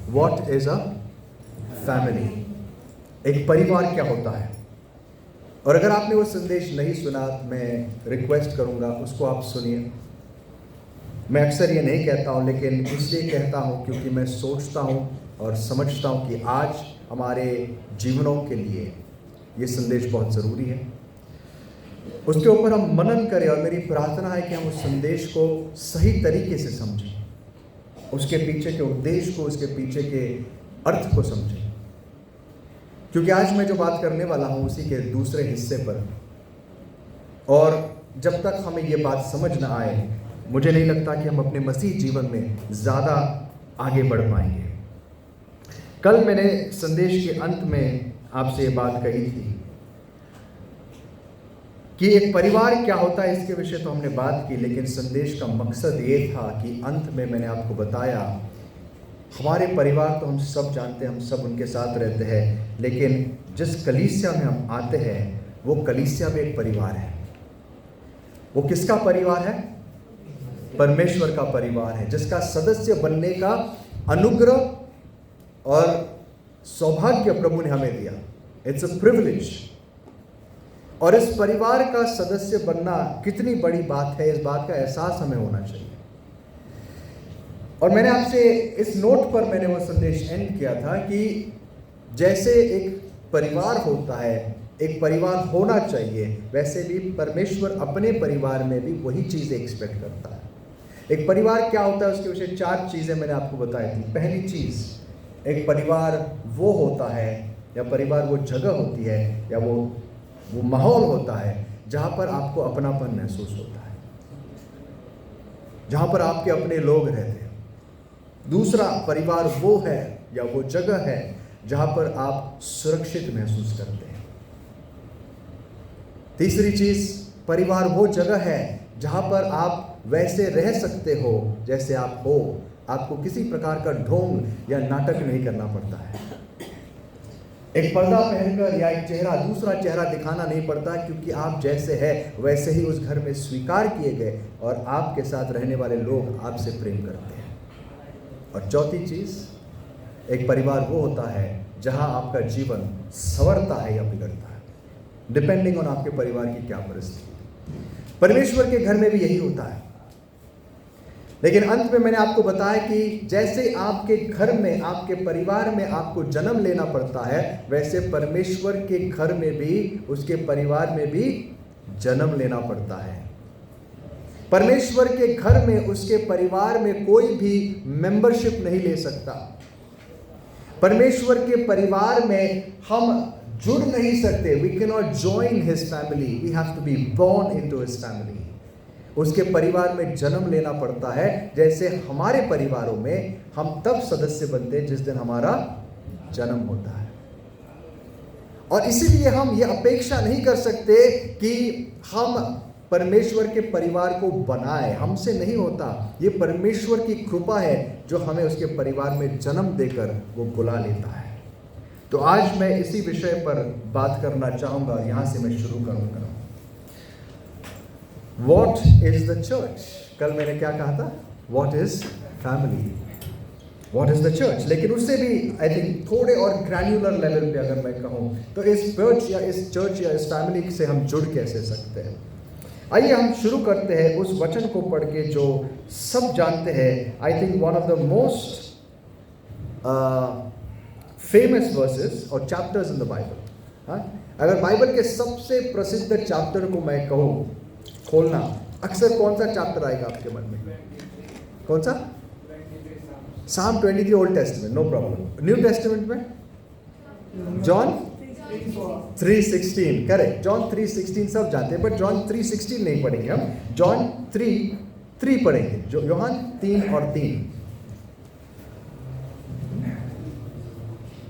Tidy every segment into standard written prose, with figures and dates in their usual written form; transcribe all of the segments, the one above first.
What is a family, एक परिवार क्या होता है। और अगर आपने वो संदेश नहीं सुना, मैं रिक्वेस्ट करूंगा उसको आप सुनिए। मैं अक्सर ये नहीं कहता हूँ, लेकिन इसलिए कहता हूँ क्योंकि मैं सोचता हूँ और समझता हूँ कि आज हमारे जीवनों के लिए ये संदेश बहुत ज़रूरी है। उसके ऊपर हम मनन करें और मेरी प्रार्थना है कि हम उस संदेश को सही तरीके से समझें, उसके पीछे के उद्देश्य को, उसके पीछे के अर्थ को समझें। क्योंकि आज मैं जो बात करने वाला हूँ उसी के दूसरे हिस्से पर, और जब तक हमें ये बात समझ न आए, मुझे नहीं लगता कि हम अपने मसीह जीवन में ज़्यादा आगे बढ़ पाएंगे। कल मैंने संदेश के अंत में आपसे ये बात कही थी कि एक परिवार क्या होता है, इसके विषय तो हमने बात की, लेकिन संदेश का मकसद ये था कि अंत में मैंने आपको बताया हमारे परिवार तो हम सब जानते हैं, हम सब उनके साथ रहते हैं, लेकिन जिस कलीसिया में हम आते हैं वो कलीसिया भी एक परिवार है। वो किसका परिवार है? परमेश्वर का परिवार है, जिसका सदस्य बनने का अनुग्रह और सौभाग्य प्रभु ने हमें दिया। It's a privilege. और इस परिवार का सदस्य बनना कितनी बड़ी बात है, इस बात का एहसास हमें होना चाहिए। और मैंने आपसे इस नोट पर मैंने वो संदेश एंड किया था कि जैसे एक परिवार होता है, एक परिवार होना चाहिए, वैसे भी परमेश्वर अपने परिवार में भी वही चीज़ें एक्सपेक्ट करता है। एक परिवार क्या होता है उसके विषय 4 चीज़ें मैंने आपको बताई थी। पहली चीज़, एक परिवार वो होता है या परिवार वो जगह होती है या वो माहौल होता है जहाँ पर आपको अपनापन महसूस होता है, जहाँ पर आपके अपने लोग रहते हैं। दूसरा, परिवार वो है या वो जगह है जहाँ पर आप सुरक्षित महसूस करते हैं। तीसरी चीज़, परिवार वो जगह है जहाँ पर आप वैसे रह सकते हो जैसे आप हो, आपको किसी प्रकार का ढोंग या नाटक नहीं करना पड़ता है। एक पर्दा पहनकर या एक चेहरा दूसरा चेहरा दिखाना नहीं पड़ता, क्योंकि आप जैसे हैं वैसे ही उस घर में स्वीकार किए गए और आपके साथ रहने वाले लोग आपसे प्रेम करते हैं। और चौथी चीज़, एक परिवार वो होता है जहां आपका जीवन संवरता है या बिगड़ता है, डिपेंडिंग ऑन आपके परिवार की क्या परिस्थिति। परमेश्वर के घर में भी यही होता है। लेकिन अंत में मैंने आपको बताया कि जैसे आपके घर में, आपके परिवार में आपको जन्म लेना पड़ता है, वैसे परमेश्वर के घर में भी, उसके परिवार में भी जन्म लेना पड़ता है। परमेश्वर के घर में, उसके परिवार में कोई भी मेंबरशिप नहीं ले सकता। परमेश्वर के परिवार में हम जुड़ नहीं सकते। We can not join his family, we have to be born into his family. उसके परिवार में जन्म लेना पड़ता है, जैसे हमारे परिवारों में हम तब सदस्य बनते हैं जिस दिन हमारा जन्म होता है। और इसीलिए हम ये अपेक्षा नहीं कर सकते कि हम परमेश्वर के परिवार को बनाए, हमसे नहीं होता। ये परमेश्वर की कृपा है जो हमें उसके परिवार में जन्म देकर वो बुला लेता है। तो आज मैं इसी विषय पर बात करना चाहूँगा, यहाँ से मैं शुरू करूँगा। What is the church? कल मैंने क्या कहा था? What is family? What is the church? लेकिन उससे भी आई थिंक थोड़े और ग्रैन्युलर लेवल पे अगर मैं कहूँ तो इस चर्च या इस फैमिली से हम जुड़ कैसे सकते हैं। आइए हम शुरू करते हैं उस वचन को पढ़ के जो सब जानते हैं। I think one of the most famous versus और चैप्टर्स इन द बाइबल। हाँ, अगर बाइबल के सबसे प्रसिद्ध चैप्टर को मैं कहूँ खोलना, अक्सर कौन सा चैप्टर आएगा आपके मन में? कौन सा? Psalm 23 old testament, no problem. New testament में जॉन 3:16, करेक्ट। जॉन 3:16 सब जानते हैं, बट जॉन 3:16 नहीं पढ़ेंगे हम, जॉन 3:3 पढ़ेंगे, जो यूहन्ना 3 और 3।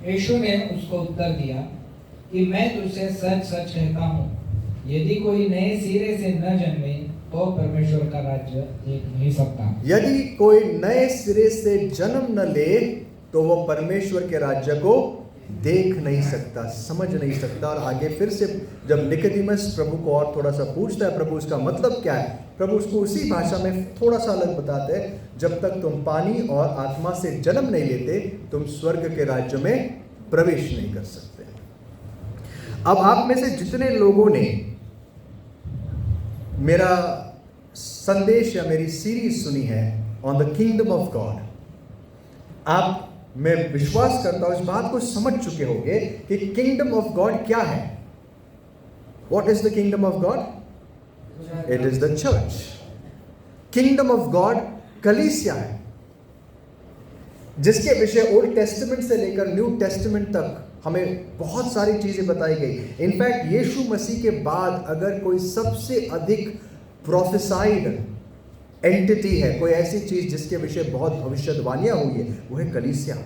यीशु ने उसको उत्तर दिया कि मैं तुझसे सच सच कहता हूँ, यदि कोई नए सिरे से न जन्मे तो परमेश्वर का राज्य देख नहीं सकता। यदि कोई नए सिरे से जन्म न ले तो वो परमेश्वर के राज्य को देख नहीं सकता, समझ नहीं सकता। और आगे फिर से जब निकोदेमस प्रभु को और थोड़ा सा पूछता है, प्रभु इसका मतलब क्या है, प्रभु उसको उसी भाषा में थोड़ा सा अलग बताते हैं, जब तक तुम पानी और आत्मा से जन्म नहीं लेते तुम स्वर्ग के राज्य में प्रवेश नहीं कर सकते। अब आप में से जितने लोगों ने मेरा संदेश या मेरी सीरीज सुनी है on the kingdom of God, आप, मैं विश्वास करता हूं इस बात को समझ चुके होंगे कि किंगडम ऑफ गॉड क्या है। What is the kingdom of God? It is the church. Kingdom of God कलीसिया है, जिसके विषय ओल्ड टेस्टामेंट से लेकर न्यू टेस्टामेंट तक हमें बहुत सारी चीजें बताई गई। इनफैक्ट यीशु मसीह के बाद अगर कोई सबसे अधिक प्रोफेसाइड एंटिटी है, कोई ऐसी चीज जिसके विषय बहुत भविष्यवाणियां हुई है, वो है कलीसिया।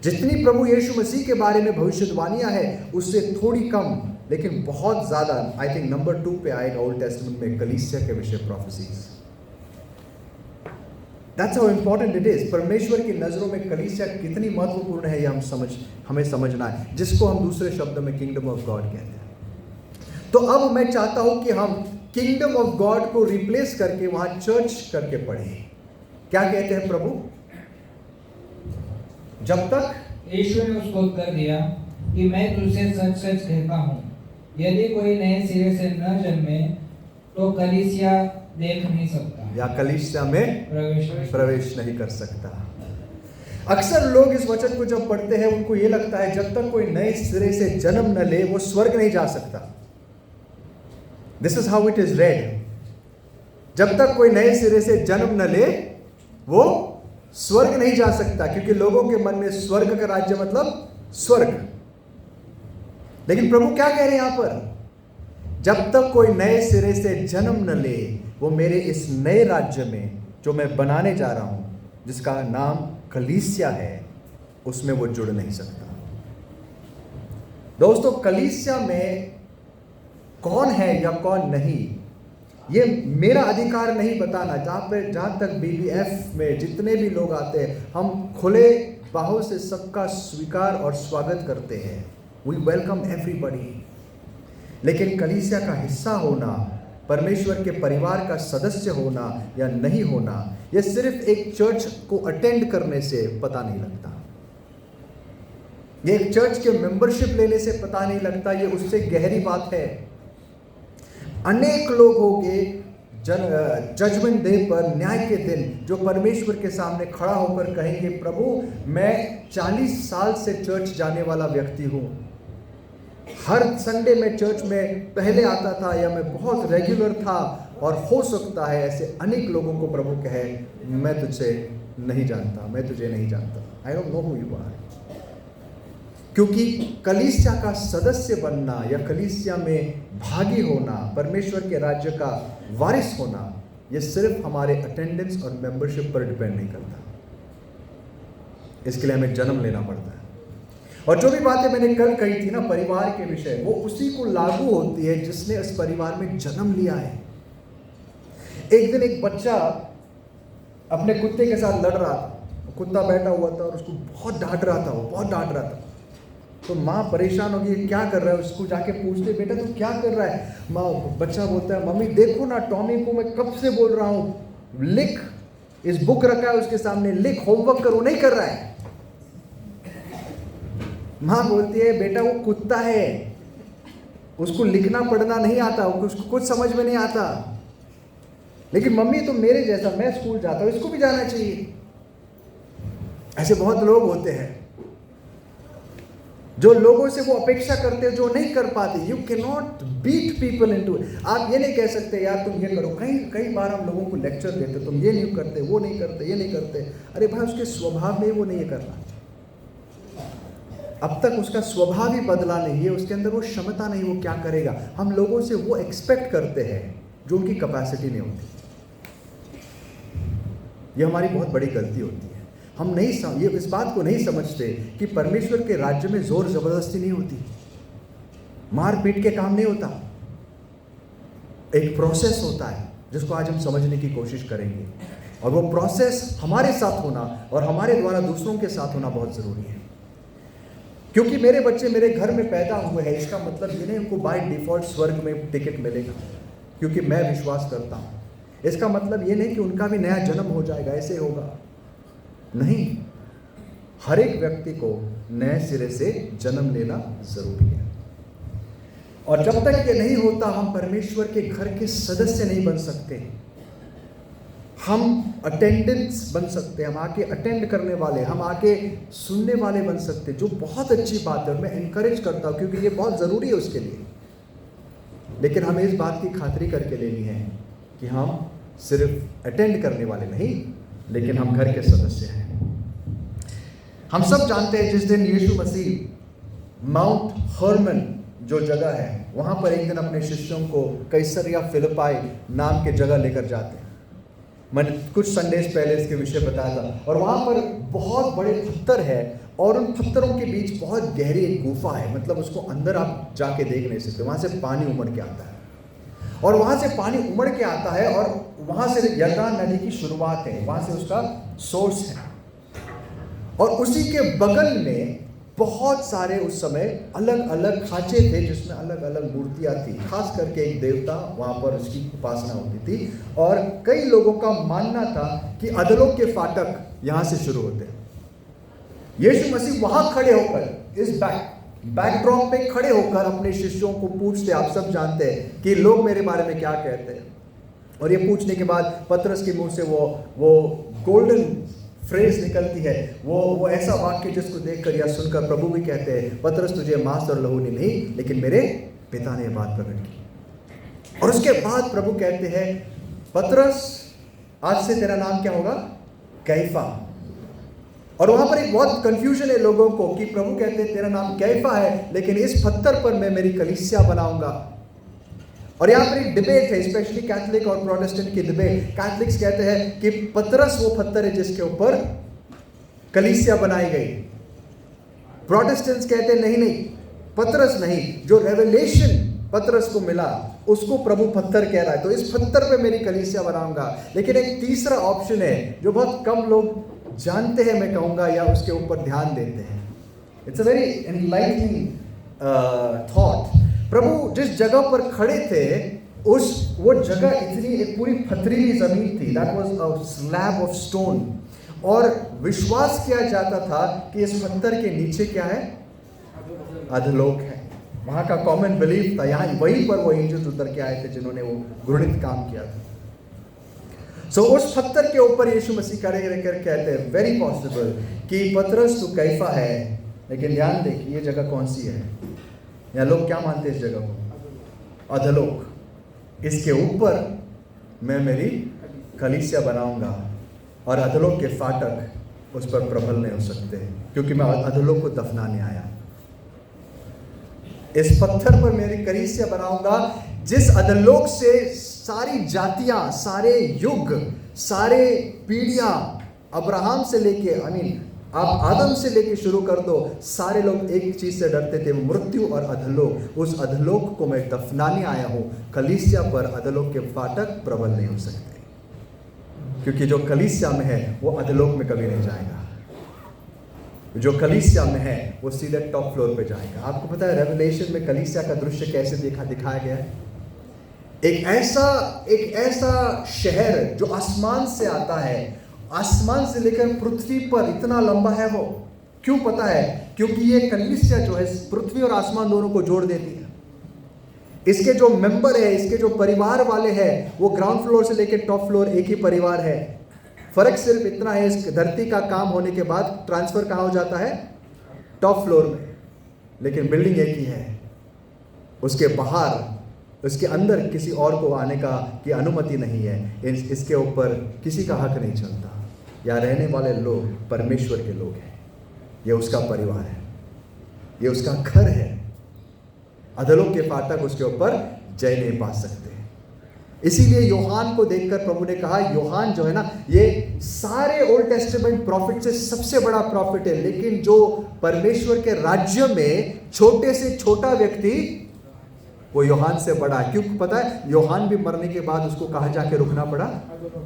जितनी प्रभु यीशु मसीह के बारे में भविष्यवाणियां है उससे थोड़ी कम, लेकिन बहुत ज्यादा, आई थिंक नंबर 2 पे आएगा ओल्ड टेस्टामेंट में कलीसिया के विषय prophecies. That's how important it is. परमेश्वर की नजरों में कलीसिया कितनी महत्वपूर्ण है, यह हमें समझना है, जिसको हम दूसरे शब्दों में किंगडम ऑफ गॉड कहते हैं। तो अब मैं चाहता हूं कि हम किंगडम ऑफ गॉड को रिप्लेस करके वहां चर्च करके पढ़ें। क्या कहते हैं प्रभु? जब तक, यीशु ने उसको उत्तर दिया कि मैं तुझसे सच सच कहता हूँ, यदि कोई नए सिरे से न जन्मे तो कलीसिया देख नहीं सकता या कलीसिया में प्रवेश नहीं कर सकता। अक्सर लोग इस वचन को जब पढ़ते हैं उनको ये लगता है जब तक कोई नए सिरे से जन्म न ले वो स्वर्ग नहीं जा सकता। This is how it is red. जब तक कोई नए सिरे से जन्म न ले वो स्वर्ग नहीं जा सकता, क्योंकि लोगों के मन में स्वर्ग का राज्य मतलब स्वर्ग। लेकिन प्रभु क्या कह रहे हैं यहां पर? जब तक कोई नए सिरे से जन्म न ले वो मेरे इस नए राज्य में जो मैं बनाने जा रहा हूं, जिसका नाम कलीसिया है, उसमें वो जुड़ नहीं सकता। दोस्तों, कलीसिया में कौन है या कौन नहीं, ये मेरा अधिकार नहीं बताना। जहां तक बीबीएफ में जितने भी लोग आते हैं, हम खुले बाहों से सबका स्वीकार और स्वागत करते हैं। We welcome everybody. लेकिन कलीसिया का हिस्सा होना, परमेश्वर के परिवार का सदस्य होना या नहीं होना, यह सिर्फ एक चर्च को अटेंड करने से पता नहीं लगता। यह एक चर्च के मेंबरशिप लेने से पता नहीं लगता, यह उससे गहरी बात है। अनेक लोग होंगे जजमेंट डे पर, न्याय के दिन, जो परमेश्वर के सामने खड़ा होकर कहेंगे, प्रभु मैं 40 साल से चर्च जाने वाला व्यक्ति हूं, हर संडे में चर्च में पहले आता था या मैं बहुत रेगुलर था, और हो सकता है ऐसे अनेक लोगों को प्रभु कहे मैं तुझसे नहीं जानता, मैं तुझे नहीं जानता, I don't know who you are. क्योंकि कलीसिया का सदस्य बनना या कलीसिया में भागी होना, परमेश्वर के राज्य का वारिस होना, यह सिर्फ हमारे अटेंडेंस और मेंबरशिप पर डिपेंड नहीं करता। इसके लिए हमें जन्म लेना पड़ता है। और जो भी बातें मैंने कल कही थी ना परिवार के विषय, वो उसी को लागू होती है जिसने इस परिवार में जन्म लिया है। एक दिन एक बच्चा अपने कुत्ते के साथ लड़ रहा था, कुत्ता बैठा हुआ था और उसको बहुत डांट रहा था, वो बहुत डांट रहा था। तो माँ परेशान होगी, क्या कर रहा है, उसको जाके पूछते, बेटा तू क्या कर रहा है? बच्चा बोलता है, मम्मी देखो ना, टॉमी को मैं कब से बोल रहा हूँ, लिख, इस बुक रखा है उसके सामने, लिख, होमवर्क करो, नहीं कर रहा है। माँ बोलती है, बेटा वो कुत्ता है, उसको लिखना पढ़ना नहीं आता, उसको कुछ समझ में नहीं आता। लेकिन मम्मी तो मेरे जैसा, मैं स्कूल जाता हूँ, इसको भी जाना चाहिए। ऐसे बहुत लोग होते हैं जो लोगों से वो अपेक्षा करते हैं जो नहीं कर पाते। यू कैन नॉट बीट पीपल इनटू इट। आप ये नहीं कह सकते यार तुम ये करो। कई बार हम लोगों को लेक्चर देते, तुम ये नहीं करते, वो नहीं करते, ये नहीं करते। अरे भाई उसके स्वभाव में वो नहीं कर रहा, अब तक उसका स्वभाव ही बदला नहीं है, उसके अंदर वो क्षमता नहीं, वो क्या करेगा। हम लोगों से वो एक्सपेक्ट करते हैं जो उनकी कैपेसिटी नहीं होती। ये हमारी बहुत बड़ी गलती होती है। हम नहीं ये इस बात को नहीं समझते कि परमेश्वर के राज्य में जोर जबरदस्ती नहीं होती, मार पीट के काम नहीं होता, एक प्रोसेस होता है जिसको आज हम समझने की कोशिश करेंगे। और वो प्रोसेस हमारे साथ होना और हमारे द्वारा दूसरों के साथ होना बहुत जरूरी है। क्योंकि मेरे बच्चे मेरे घर में पैदा हुए हैं, इसका मतलब ये नहीं उनको बाय डिफॉल्ट स्वर्ग में टिकट मिलेगा। क्योंकि मैं विश्वास करता हूँ इसका मतलब ये नहीं कि उनका भी नया जन्म हो जाएगा, ऐसे होगा नहीं। हर एक व्यक्ति को नए सिरे से जन्म लेना जरूरी है। और जब तक ये नहीं होता हम परमेश्वर के घर के सदस्य नहीं बन सकते। हम अटेंडेंस बन सकते हैं, हम आके अटेंड करने वाले, हम आके सुनने वाले बन सकते, जो बहुत अच्छी बात है और मैं इनकरेज करता हूँ क्योंकि ये बहुत ज़रूरी है उसके लिए। लेकिन हमें इस बात की खातिरी करके लेनी है कि हम सिर्फ अटेंड करने वाले नहीं, लेकिन हम घर के सदस्य हैं। हम सब जानते हैं जिस दिन यीशु मसीह माउंट हर्मन जो जगह है वहाँ पर एक दिन अपने शिष्यों को कैसरिया फिलिप्पी नाम के जगह लेकर जाते हैं। मैंने कुछ संडेज पहले इसके विषय बताया था। और वहाँ पर बहुत बड़े पत्थर है और उन पत्थरों के बीच बहुत गहरी एक गुफा है, मतलब उसको अंदर आप जाके देख नहीं सकते। वहाँ से पानी उमड़ के आता है और वहाँ से पानी उमड़ के आता है और वहाँ से यरदान नदी की शुरुआत है, वहाँ से उसका सोर्स है। और उसी के बगल में बहुत सारे उस समय अलग अलग खांचे थे जिसमें अलग अलग मूर्तियाँ थी। खास करके एक देवता वहाँ पर उसकी उपासना होती थी और कई लोगों का मानना था कि अधलोक के फाटक यहाँ से शुरू होते हैं। यीशु मसीह वहाँ खड़े होकर इस बैकड्रॉप पे खड़े होकर अपने शिष्यों को पूछते, आप सब जानते हैं कि लोग मेरे बारे में क्या कहते हैं। और ये पूछने के बाद पतरस के मुंह से वो गोल्डन फ्रेज निकलती है, वो ऐसा वाक्य जिसको देखकर या सुनकर प्रभु भी कहते हैं, पतरस तुझे मांस और लहू ने नहीं लेकिन मेरे पिता ने बात प्रकट की। और उसके बाद प्रभु कहते हैं, पतरस आज से तेरा नाम क्या होगा? कैफा। और वहां पर एक बहुत कंफ्यूजन है लोगों को कि प्रभु कहते हैं तेरा नाम कैफा है, लेकिन इस पत्थर पर मैं मेरी कलीसिया बनाऊंगा। और यहाँ पर एक डिबेट है, स्पेशली कैथोलिक और प्रोटेस्टेंट की डिबेट। कैथोलिक्स कहते हैं कि पतरस वो पत्थर है जिसके ऊपर कलीसिया बनाई गई। प्रोटेस्टेंट्स कहते हैं नहीं पतरस नहीं, जो रेवलेशन पतरस को मिला उसको प्रभु पत्थर कह रहा है, तो इस पत्थर पे मेरी कलीसिया बनाऊंगा। लेकिन एक तीसरा ऑप्शन है जो बहुत कम लोग जानते हैं, मैं कहूंगा, या उसके ऊपर ध्यान देते हैं। It's a very enlightening thought. प्रभु जिस जगह पर खड़े थे वो जगह इतनी एक पूरी पथरीली जमीन थी, that was a slab of stone. और विश्वास किया जाता था कि इस पत्थर के नीचे क्या है? अधलोक है। वहां का कॉमन बिलीफ था, यहाँ वहीं पर वो एंजल्स उतर के आए थे जिन्होंने वो घृणित काम किया था। सो उस पत्थर के ऊपर यीशु मसीह खड़े रहकर कहते हैं, वेरी पॉसिबल कि पतरस तो कैफा है, लेकिन ध्यान दे कि ये जगह कौन सी है। या लोग क्या मानते हैं इस जगह को? अधलोक। इसके ऊपर मैं मेरी कलीसिया बनाऊंगा और अधलोक के फाटक उस पर प्रबल नहीं हो सकते, क्योंकि मैं अधलोक को दफनाने आया। इस पत्थर पर मेरी कलीसिया बनाऊंगा जिस अधलोक से सारी जातियां, सारे युग, सारे पीढ़ियां, अब्राहम से लेके आप आदम से लेके शुरू कर दो, सारे लोग एक चीज से डरते थे, मृत्यु और अधलोक। उस अधलोक को मैं दफनाने आया हूं। कलीसिया पर अधलोक के फाटक प्रबल नहीं हो सकते, क्योंकि जो कलीसिया में है वो अधलोक में कभी नहीं जाएगा। जो कलीसिया में है वो सीधे टॉप फ्लोर पे जाएगा। आपको पता है रेवलेशन में कलीसिया का दृश्य कैसे दिखाया गया है? एक ऐसा शहर जो आसमान से आता है, आसमान से लेकर पृथ्वी पर इतना लंबा है वो। क्यों पता है? क्योंकि ये कलीसिया जो है पृथ्वी और आसमान दोनों को जोड़ देती है। इसके जो मेंबर है, इसके जो परिवार वाले हैं, वो ग्राउंड फ्लोर से लेकर टॉप फ्लोर एक ही परिवार है। फर्क सिर्फ इतना है, इस धरती का काम होने के बाद ट्रांसफर कहाँ हो जाता है? टॉप फ्लोर में, लेकिन बिल्डिंग एक ही है। उसके बाहर, उसके अंदर किसी और को आने की अनुमति नहीं है। इसके ऊपर किसी का हक नहीं चलता। यहाँ रहने वाले लोग परमेश्वर के लोग हैं, ये उसका परिवार है, ये उसका घर है। अधलोक के फाटक उसके ऊपर जय नहीं पा सकते। इसीलिए योहान को देखकर प्रभु ने कहा, योहान जो है ना, ये सारे ओल्ड टेस्टामेंट प्रॉफिट से सबसे बड़ा प्रॉफिट है, लेकिन जो परमेश्वर के राज्य में छोटे से छोटा व्यक्ति वो योहान से बड़ा है। क्यों पता है? योहान भी मरने के बाद उसको कहाँ जाके रुकना पड़ा?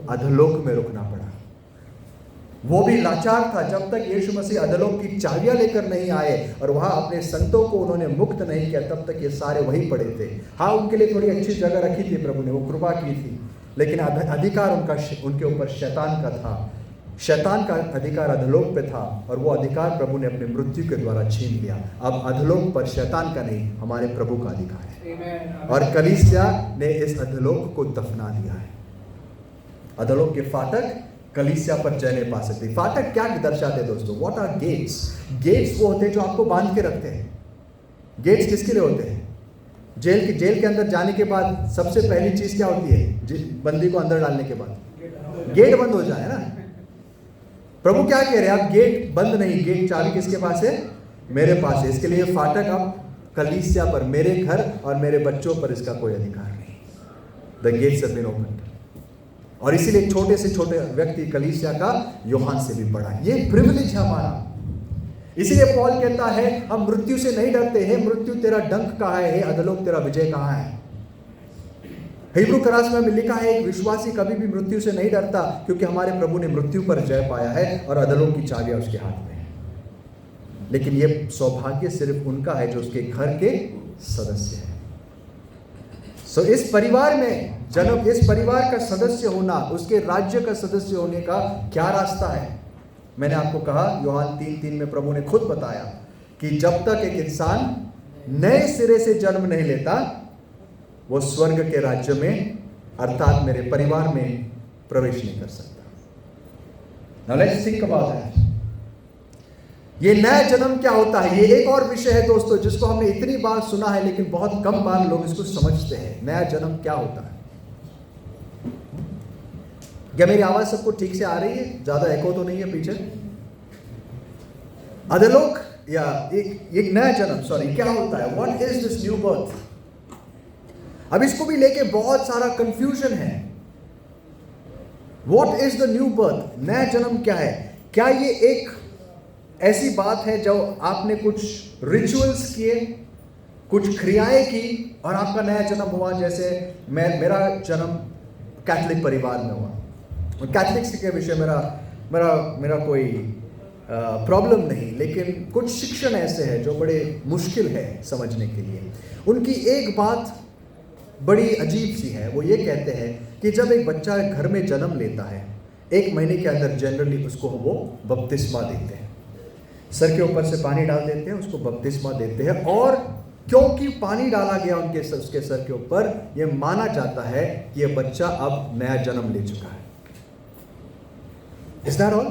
अधलोक में रुकना पड़ा। वो भी लाचार था जब तक यीशु मसीह अधलोक की चाबियां लेकर नहीं आए और वहां अपने संतों को उन्होंने मुक्त नहीं किया, तब तक ये सारे वहीं पड़े थे। हाँ, उनके लिए थोड़ी अच्छी जगह रखी थी प्रभु ने, वो कृपा की थी, लेकिन अधिकार उनके ऊपर शैतान का था। शैतान का अधिकार अधोलोक पे था और वो अधिकार प्रभु ने अपनी मृत्यु के द्वारा छीन लिया। अब अधोलोक पर शैतान का नहीं, हमारे प्रभु का अधिकार है। और कलीसिया ने इस अधोलोक को दफना दिया है। अधोलोक के फाटक कलीसिया पर जय नहीं पा सकती। फाटक क्या दर्शाते हैं दोस्तों? What are gets? गेट्स वो होते हैं जो आपको बांध के रखते हैं। गेट्स किसके लिए होते हैं? जेल के अंदर जाने के बाद सबसे पहली चीज क्या होती है? बंदी को अंदर डालने के बाद गेट बंद हो जाए ना। प्रभु क्या कह रहे हैं? आप गेट बंद नहीं, गेट चाबी किसके पास है? मेरे पास है। इसके लिए फाटक अब कलीसिया पर, मेरे घर और मेरे बच्चों पर इसका कोई अधिकार नहीं। The gates have been opened. और इसीलिए छोटे से छोटे व्यक्ति कलीसिया का यूहान से भी बड़ा है। ये प्रिविलेज है हमारा। इसीलिए पौल कहता है हम मृत्यु से नहीं डरते हैं। मृत्यु तेरा डंक कहाँ है? हे अधोलोक तेरा विजय कहाँ है? हिब्रू करासना में लिखा है एक विश्वासी कभी भी मृत्यु से नहीं डरता, क्योंकि हमारे प्रभु ने मृत्यु पर जय पाया है और अधोलोक की चाबियां उसके हाथ में है। लेकिन यह सौभाग्य सिर्फ उनका है जो उसके घर के सदस्य है। सो इस परिवार में जन्म, इस परिवार का सदस्य होना, उसके राज्य का सदस्य होने का क्या रास्ता है? मैंने आपको कहा यूहान 3:3 में प्रभु ने खुद बताया कि जब तक एक इंसान नए सिरे से जन्म नहीं लेता वो स्वर्ग के राज्य में अर्थात मेरे परिवार में प्रवेश नहीं कर सकता। Now let's think about that. ये नया जन्म क्या होता है? ये एक और विषय है दोस्तों जिसको हमने इतनी बार सुना है लेकिन बहुत कम बार लोग इसको समझते हैं। नया जन्म क्या होता है? क्या मेरी आवाज सबको ठीक से आ रही है? ज्यादा एको तो नहीं है पीछे? अधोलोक या एक नया जन्म, सॉरी, क्या होता है? What is this new birth? अब इसको भी लेके बहुत सारा कंफ्यूजन है। What is the new birth? नया जन्म क्या है? क्या ये एक ऐसी बात है जो आपने कुछ रिचुअल्स किए, कुछ क्रियाएं की और आपका नया जन्म हुआ? जैसे मेरा जन्म कैथोलिक परिवार में हुआ। कैथोलिक्स के विषय मेरा कोई प्रॉब्लम नहीं, लेकिन कुछ शिक्षण ऐसे हैं जो बड़े मुश्किल है समझने के लिए। उनकी एक बात बड़ी अजीब सी है। वो ये कहते हैं कि जब एक बच्चा घर में जन्म लेता है 1 महीने के अंदर जनरली उसको वो बपतिस्मा देते हैं। सर के ऊपर से पानी डाल देते हैं, उसको बपतिस्मा देते हैं। और क्योंकि पानी डाला गया उसके सर के ऊपर, यह माना जाता है कि यह बच्चा अब नया जन्म ले चुका है। Is that all?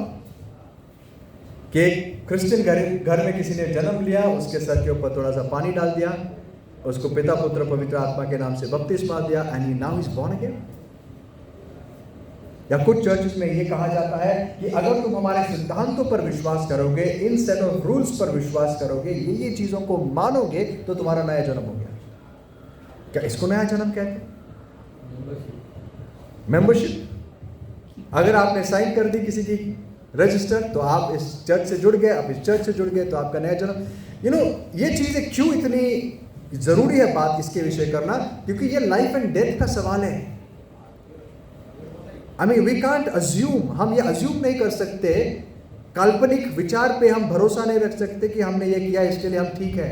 कि क्रिश्चियन घर में किसी ने जन्म लिया, उसके सर के ऊपर थोड़ा सा पानी डाल दिया, उसको पिता पुत्र पवित्र आत्मा के नाम से बपतिस्मा दिया, and he now is born again. या कुछ चर्चेस में यह कहा जाता है कि अगर तुम हमारे सिद्धांतों पर विश्वास करोगे, इन सेट ऑफ रूल्स पर विश्वास करोगे, ये चीजों को मानोगे, तो तुम्हारा नया जन्म हो गया। क्या इसको नया जन्म कहते हैं? मेंबरशिप। अगर आपने साइन कर दी किसी की रजिस्टर, तो आप इस चर्च से जुड़ गए, आप इस चर्च से जुड़ गए, तो आपका नया जन्म। ये चीजें क्यों इतनी जरूरी है बात इसके विषय करना? क्योंकि ये लाइफ एंड डेथ का सवाल है। I mean we can't assume, हम ये अज्यूम नहीं कर सकते, काल्पनिक विचार पे हम भरोसा नहीं रख सकते कि हमने ये किया इसके लिए हम ठीक है।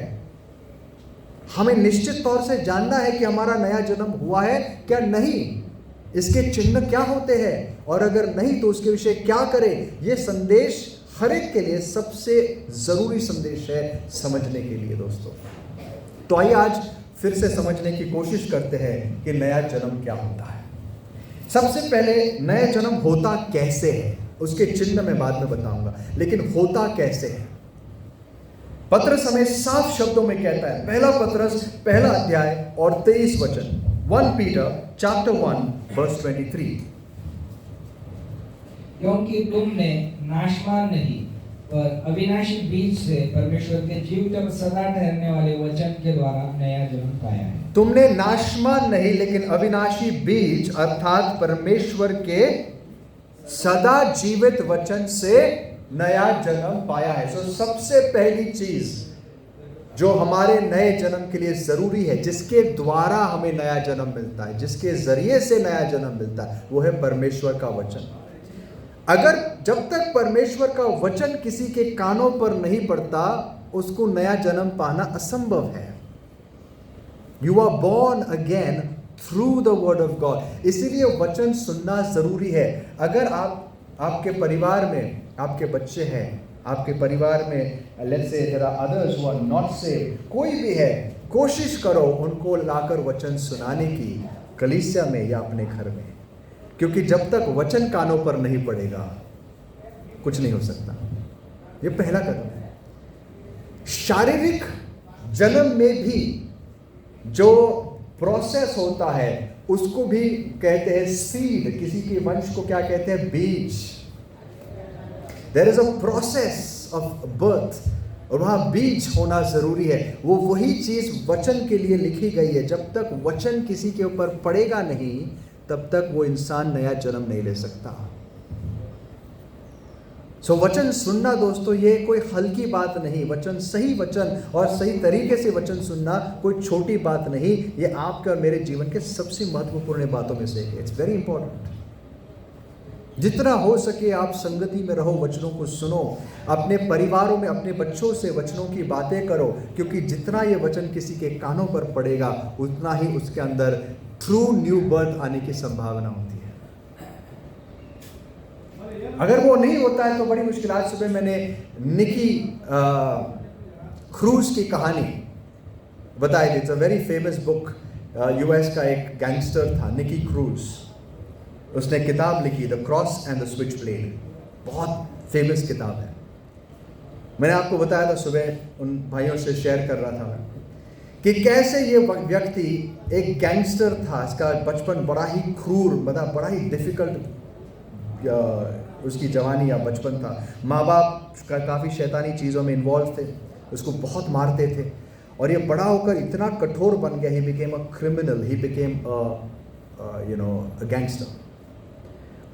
हमें निश्चित तौर से जानना है कि हमारा नया जन्म हुआ है क्या नहीं, इसके चिन्ह क्या होते हैं, और अगर नहीं तो उसके विषय क्या करें। यह संदेश हर एक के लिए सबसे जरूरी संदेश है समझने के लिए दोस्तों। तो आइए आज फिर से समझने की कोशिश करते हैं कि नया जन्म क्या होता है। सबसे पहले नया जन्म होता कैसे है, उसके चिन्ह मैं बाद में बताऊंगा, लेकिन होता कैसे है। पत्रस हमें साफ शब्दों में कहता है, पहला पत्रस पहला अध्याय और 23 वचन, 1 Peter chapter 1 verse 23। क्योंकि तुमने नाशवान नहीं पर अविनाशी बीज से परमेश्वर के जीवित और सदा ठहरने वाले वचन के द्वारा नया जन्म पाया है। तुमने नाशवान नहीं लेकिन अविनाशी बीज अर्थात परमेश्वर के सदा जीवित वचन से नया जन्म पाया है। सो सबसे पहली चीज जो हमारे नए जन्म के लिए जरूरी है, जिसके द्वारा हमें नया जन्म मिलता है, जिसके जरिए से नया जन्म मिलता है, वो है परमेश्वर का वचन। अगर जब तक परमेश्वर का वचन किसी के कानों पर नहीं पड़ता, उसको नया जन्म पाना असंभव है। You are born again through the word of God. इसीलिए वचन सुनना जरूरी है। अगर आपके परिवार में आपके बच्चे हैं, आपके परिवार में let's say there are others who are not saved, कोई भी है, कोशिश करो उनको लाकर वचन सुनाने की, कलीसिया में या अपने घर में, क्योंकि जब तक वचन कानों पर नहीं पड़ेगा कुछ नहीं हो सकता। ये पहला कदम है। शारीरिक जन्म में भी जो प्रोसेस होता है उसको भी कहते हैं सीड। किसी के वंश को क्या कहते हैं? बीज। There is a process of birth, और वहां बीज होना जरूरी है। वो वही चीज वचन के लिए लिखी गई है। जब तक वचन किसी के ऊपर पड़ेगा नहीं तब तक वो इंसान नया जन्म नहीं ले सकता। सो वचन सुनना दोस्तों ये कोई हल्की बात नहीं। सही वचन और सही तरीके से वचन सुनना कोई छोटी बात नहीं। ये आपके और मेरे जीवन के सबसे महत्वपूर्ण बातों में से एक है। It's very important. जितना हो सके आप संगति में रहो, वचनों को सुनो, अपने परिवारों में अपने बच्चों से वचनों की बातें करो, क्योंकि जितना ये वचन किसी के कानों पर पड़ेगा उतना ही उसके अंदर ट्रू न्यू बर्थ आने की संभावना होती है। अगर वो नहीं होता है तो बड़ी मुश्किल। आज सुबह मैंने निकी क्रूज की कहानी बताई थी। It's a very famous book. US का एक गैंगस्टर था निकी क्रूज। उसने किताब लिखी the cross and the switch blade. बहुत फेमस किताब है। मैंने आपको बताया था सुबह, उन भाइयों से शेयर कर रहा था मैं कि कैसे ये व्यक्ति एक गैंगस्टर था। इसका बचपन बड़ा ही क्रूर, मतलब बड़ा ही डिफिकल्ट उसकी जवानी या बचपन था। माँ बाप का काफ़ी शैतानी चीज़ों में इन्वॉल्व थे, उसको बहुत मारते थे, और ये बड़ा होकर इतना कठोर बन गया। He became a criminal, he became a gangster.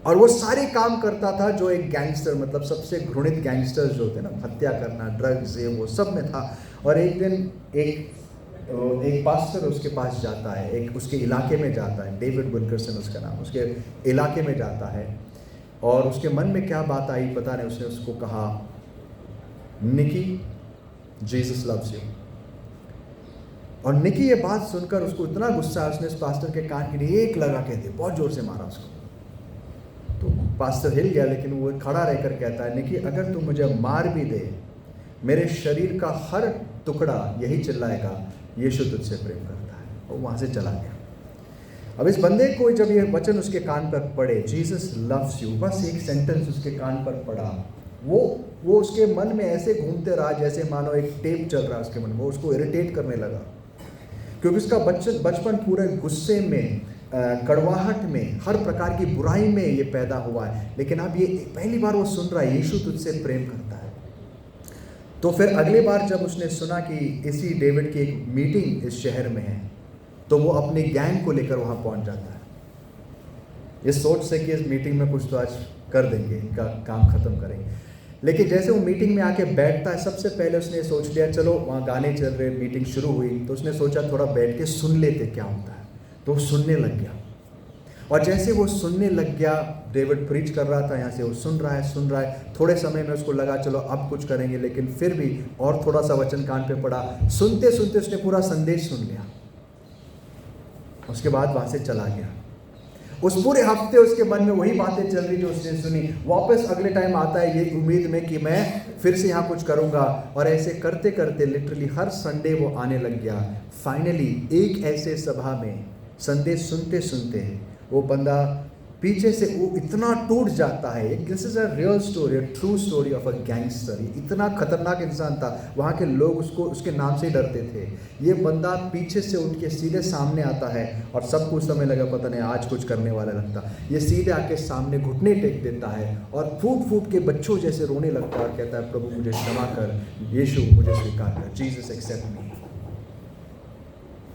और वो सारे काम करता था जो एक गैंगस्टर, मतलब सबसे घृणित गैंगस्टर्स जो होते हैं ना, हत्या करना, ड्रग्स, ये वो सब में था। और एक दिन एक पास्टर उसके पास जाता है, एक उसके इलाके में जाता है, डेविड विल्करसन उसका नाम, उसके इलाके में जाता है, और उसके मन में क्या बात आई पता नहीं। उसने उसको कहा, निकी, जीसस लव्स यू। और निकी ये बात सुनकर उसको इतना गुस्सा है, उसने उस पास्टर के कान के लिए एक लगा के दिया, बहुत जोर से मारा उसको। तो पास्टर हिल गया, लेकिन वो खड़ा रहकर कहता है, निकी अगर तू मुझे मार भी दे, मेरे शरीर का हर टुकड़ा यही चिल्लाएगा, यीशु तुझसे प्रेम करता है। और वहाँ से चला गया। अब इस बंदे को जब ये वचन उसके कान पर पड़े, जीसस लव्स यू, बस एक सेंटेंस उसके कान पर पड़ा, वो उसके मन में ऐसे घूमते रहा जैसे मानो एक टेप चल रहा है उसके मन में। वो उसको इरिटेट करने लगा, क्योंकि उसका बचपन पूरे गुस्से में, कड़वाहट में, हर प्रकार की बुराई में ये पैदा हुआ है। लेकिन अब ये पहली बार वो सुन रहा है यीशु तुझसे प्रेम करता है। तो फिर अगली बार जब उसने सुना कि इसी डेविड की एक मीटिंग इस शहर में है, तो वो अपनी गैंग को लेकर वहाँ पहुँच जाता है, इस सोच से कि इस मीटिंग में कुछ तो आज कर देंगे, इनका काम ख़त्म करेंगे। लेकिन जैसे वो मीटिंग में आके बैठता है, सबसे पहले उसने सोच लिया चलो वहाँ गाने चल रहे, मीटिंग शुरू हुई, तो उसने सोचा थोड़ा बैठ के सुन लेते क्या होता है। तो वो सुनने लग गया, और जैसे वो सुनने लग गया, डेविड प्रीच कर रहा था, यहाँ से वो सुन रहा है। थोड़े समय में उसको लगा चलो अब कुछ करेंगे, लेकिन फिर भी और थोड़ा सा वचन कान पे पड़ा। सुनते सुनते उसने पूरा संदेश सुन लिया, उसके बाद वहाँ से चला गया। उस पूरे हफ्ते उसके मन में वही बातें चल रही जो उसने सुनी। वापस अगले टाइम आता है ये उम्मीद में कि मैं फिर से यहाँ कुछ करूँगा, और ऐसे करते करते लिटरली हर संडे वो आने लग गया। फाइनली एक ऐसे सभा में संदेश सुनते सुनते वो बंदा पीछे से वो इतना टूट जाता है। This is a real story, true story of a gangster. इतना खतरनाक इंसान था, वहाँ के लोग उसको उसके नाम से डरते थे। ये बंदा पीछे से उठ के सीधे सामने आता है, और सबको उस समय लगा पता नहीं आज कुछ करने वाला लगता। ये सीधे आके सामने घुटने टेक देता है और फूट फूट के बच्चों जैसे रोने लगता है और कहता है प्रभु मुझे क्षमा कर, यीशु मुझे स्वीकार कर, Jesus accept me.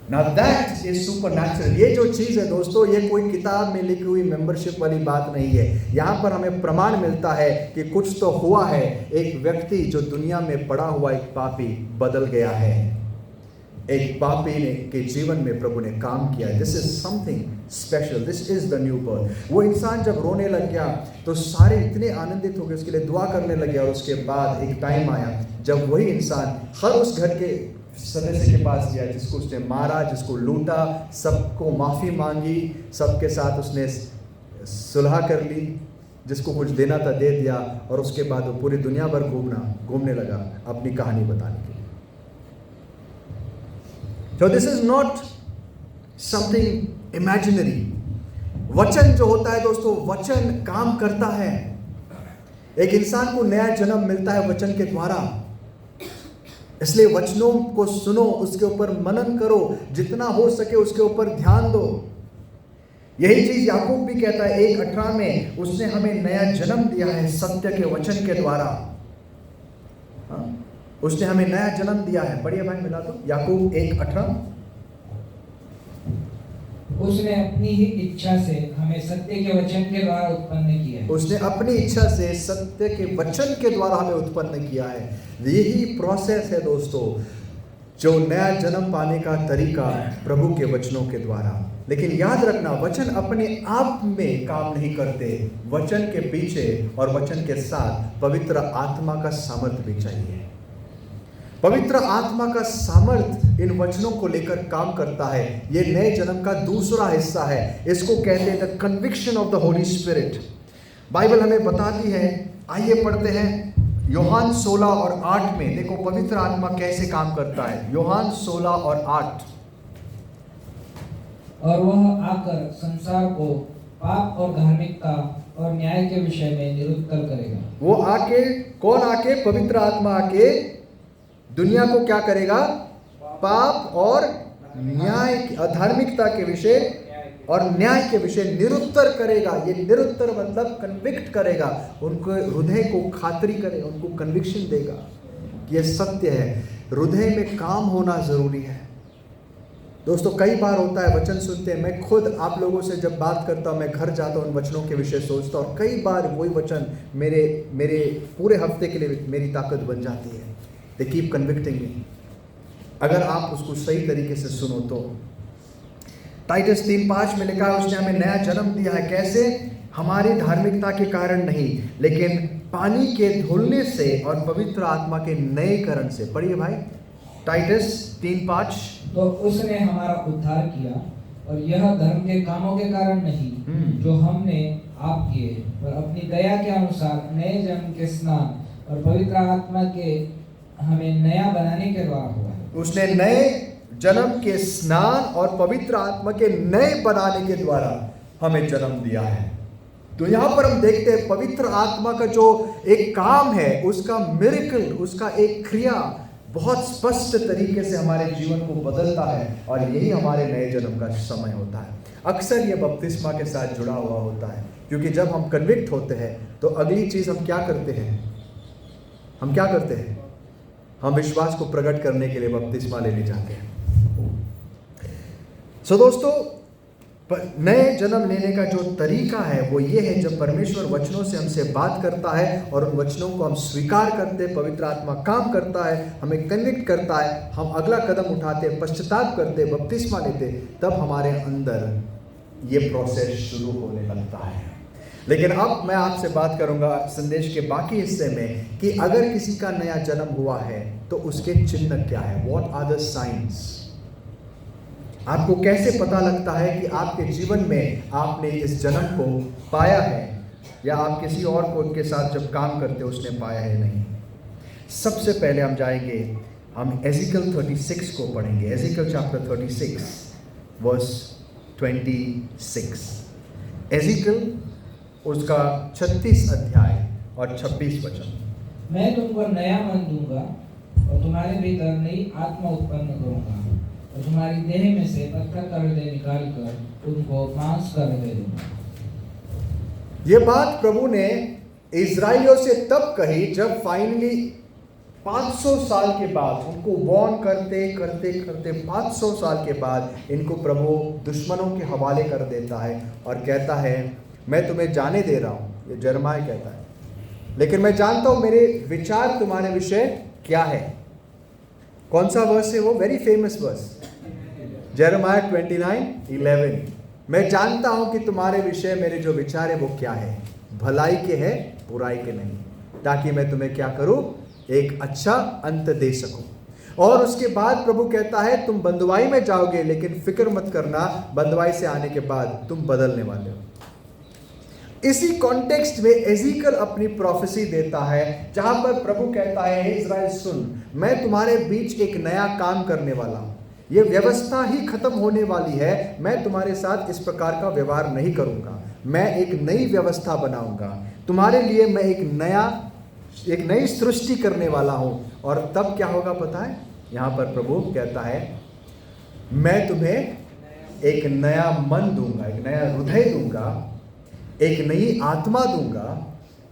Now that is supernatural। ये जो चीज़ है दोस्तों, ये कोई किताब में लिखी हुई मेंबरशिप वाली बात नहीं है। यहाँ पर हमें प्रमाण मिलता है कि कुछ तो हुआ है। एक व्यक्ति जो दुनिया में पड़ा हुआ एक पापी बदल गया है। एक पापी ने के जीवन में प्रभु ने काम किया। This is something special, this is the new birth. वो इंसान जब रोने लग गया तो सारे इतने आनंदित हो गए, उसके लिए दुआ करने लगे। और उसके बाद एक टाइम आया जब वही इंसान हर उस घर के सदस्य के पास गया, जिसको उसने मारा, जिसको लूटा, सबको माफ़ी मांगी, सबके साथ उसने सुलह कर ली, जिसको कुछ देना था दे दिया, और उसके बाद वो पूरी दुनिया भर घूमने लगा अपनी कहानी बताने के लिए। तो this is not something imaginary. वचन जो होता है दोस्तों, वचन काम करता है। एक इंसान को नया जन्म मिलता है वचन के द्वारा। इसलिए वचनों को सुनो, उसके ऊपर मनन करो, जितना हो सके उसके ऊपर ध्यान दो। यही चीज याकूब भी कहता है 1:18 में, उसने हमें नया जन्म दिया है सत्य के वचन के द्वारा। उसने हमें नया जन्म दिया है। पढ़िए भाई, मिला दो याकूब 1:18। उसने अपनी ही इच्छा से हमें सत्य के वचन के द्वारा उत्पन्न किया है। उसने अपनी इच्छा से सत्य के वचन के द्वारा हमें उत्पन्न किया है। यही प्रोसेस है दोस्तों, जो नया जन्म पाने का तरीका प्रभु के वचनों के द्वारा। लेकिन याद रखना, वचन अपने आप में काम नहीं करते। वचन के पीछे और वचन के साथ पवित्र आत्मा का सामर्थ्य भी चाहिए। पवित्र आत्मा का सामर्थ इन वचनों को लेकर काम करता है। ये नए जन्म का दूसरा हिस्सा है। इसको कहते हैं the conviction of the Holi spirit. Bible हमें बताती है, आइए पढ़ते हैं यूहान 16 और 8 में। देखो पवित्र आत्मा कैसे काम करता है। यूहान 16 और 8। और वह आकर संसार को पाप और धार्मिकता और न्याय के विषय में निरुत्तर करेगा। वो आके, कौन आके? पवित्र आत्मा आके दुनिया को क्या करेगा? पाप और न्याय, अधार्मिकता के विषय और न्याय के विषय निरुत्तर करेगा। ये निरुत्तर मतलब कन्विक्ट करेगा, उनको हृदय को खातरी करेगा, उनको कन्विक्शन देगा कि ये सत्य है। हृदय में काम होना जरूरी है दोस्तों। कई बार होता है वचन सुनते हैं, मैं खुद आप लोगों से जब बात करता हूँ, मैं घर जाता हूँ, उन वचनों के विषय सोचता हूँ, और कई बार वही वचन मेरे पूरे हफ्ते के लिए मेरी ताकत बन जाती है। They keep convicting me, अगर आप उसको सही तरीके से सुनो तो। टाइटस 3:5 में लिखा है, उसने हमें नया जन्म दिया है। कैसे? हमारी धार्मिकता के कारण नहीं, लेकिन पानी के धुलने से और पवित्र आत्मा के नएकरण से। पढ़िए भाई, टाइटस 3:5। तो उसने हमारा उद्धार किया, और यह धर्म के कामों के कारण नहीं जो हमने आप किए, पर अपनी दया के अनुसार नए जन्म के स्नान और पवित्र आत्मा के हमें नया बनाने के द्वारा हुआ है। उसने नए जन्म के स्नान और पवित्र आत्मा के नए बनाने के द्वारा हमें जन्म दिया है। तो यहाँ पर हम देखते हैं पवित्र आत्मा का जो एक काम है, उसका मिरेकल, उसका एक क्रिया बहुत स्पष्ट तरीके से हमारे जीवन को बदलता है, और यही हमारे नए जन्म का समय होता है। अक्सर ये बपतिस्मा के साथ जुड़ा हुआ होता है, क्योंकि जब हम कन्विक्ट होते हैं तो अगली चीज हम क्या करते हैं? हम विश्वास को प्रकट करने के लिए बपतिस्मा लेने जाते हैं। सो दोस्तों, नए जन्म लेने का जो तरीका है वो ये है, जब परमेश्वर वचनों से हमसे बात करता है और उन वचनों को हम स्वीकार करते, पवित्र आत्मा काम करता है, हमें कन्विक्ट करता है, हम अगला कदम उठाते, पश्चाताप करते, बपतिस्मा लेते, तब हमारे अंदर ये प्रोसेस शुरू होने लगता है। लेकिन अब मैं आपसे बात करूंगा संदेश के बाकी हिस्से में कि अगर किसी का नया जन्म हुआ है तो उसके चिन्ह क्या है? What are the signs? आपको कैसे पता लगता है कि आपके जीवन में आपने इस जन्म को पाया है, या आप किसी और को के साथ जब काम करते उसने पाया है नहीं? सबसे पहले हम जाएंगे, हम एजिकल 36 को पढ़ेंगे। एजिकल चैप्टर 36 वर्स 26। एजिकल उसका 36 अध्याय और 26 वचन। मैं तुमको नया मन दूंगा और तुम्हारे भीतर नई आत्मा उत्पन्न करूंगा, और तुम्हारी देह में से पत्थर का हृदय निकालकर तुमको मांस का हृदय दूंगा। ये बात प्रभु ने इजराइलियों से तब कही जब फाइनली 500 साल के बाद, उनको वॉर्न करते करते करते 500 साल के बाद इनको प्रभु दुश्मनों के हवाले कर देता है और कहता है, मैं तुम्हें जाने दे रहा हूं। ये यिर्मयाह कहता है, लेकिन मैं जानता हूं मेरे विचार तुम्हारे विषय क्या है। कौन सा वर्स है वो? वेरी फेमस वर्स, यिर्मयाह 29:11। मैं जानता हूं कि तुम्हारे विषय मेरे जो विचार है वो क्या है, भलाई के है, बुराई के नहीं, ताकि मैं तुम्हें क्या करूं? एक अच्छा अंत दे सकूं। और उसके बाद प्रभु कहता है तुम बंधुआई में जाओगे, लेकिन फिक्र मत करना, बंधुआई से आने के बाद तुम बदलने वाले हो। इसी कॉन्टेक्स्ट में एजीकल अपनी प्रोफेसी देता है, जहां पर प्रभु कहता है, हे इस्राएल सुन, मैं तुम्हारे बीच एक नया काम करने वाला हूं। ये व्यवस्था ही खत्म होने वाली है, मैं तुम्हारे साथ इस प्रकार का व्यवहार नहीं करूंगा, मैं एक नई व्यवस्था बनाऊंगा तुम्हारे लिए, मैं एक नई सृष्टि करने वाला हूं। और तब क्या होगा पता है? यहां पर प्रभु कहता है, मैं तुम्हें एक नया मन दूंगा, एक नया हृदय दूंगा, एक नई आत्मा दूंगा,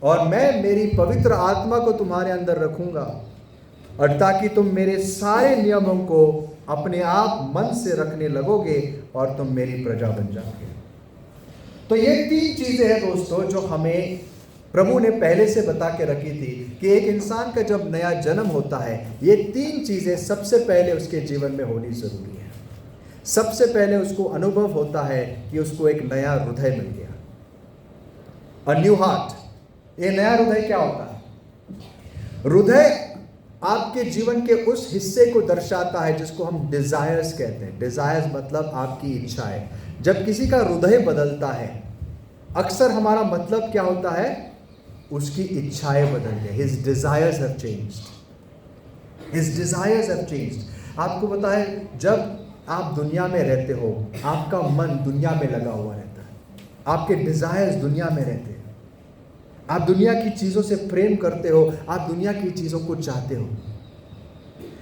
और मैं मेरी पवित्र आत्मा को तुम्हारे अंदर रखूंगा, और ताकि तुम मेरे सारे नियमों को अपने आप मन से रखने लगोगे और तुम मेरी प्रजा बन जाओगे। तो ये 3 चीजें हैं दोस्तों जो हमें प्रभु ने पहले से बता के रखी थी कि एक इंसान का जब नया जन्म होता है, ये 3 चीजें सबसे पहले उसके जीवन में होनी जरूरी है। सबसे पहले उसको अनुभव होता है कि उसको एक नया हृदय मिल गया, अ न्यू हार्ट। ये नया हृदय क्या होता है? हृदय आपके जीवन के उस हिस्से को दर्शाता है जिसको हम डिजायर्स कहते हैं। डिजायर्स मतलब आपकी इच्छाएं। जब किसी का हृदय बदलता है, अक्सर हमारा मतलब क्या होता है? उसकी इच्छाएं बदल गई। His desires have changed, his desires have changed. आपको पता है, जब आप दुनिया में रहते हो, आपका मन दुनिया में लगा हुआ रहता है, आपके डिजायर्स दुनिया में रहते हैं, आप दुनिया की चीज़ों से प्रेम करते हो, आप दुनिया की चीज़ों को चाहते हो।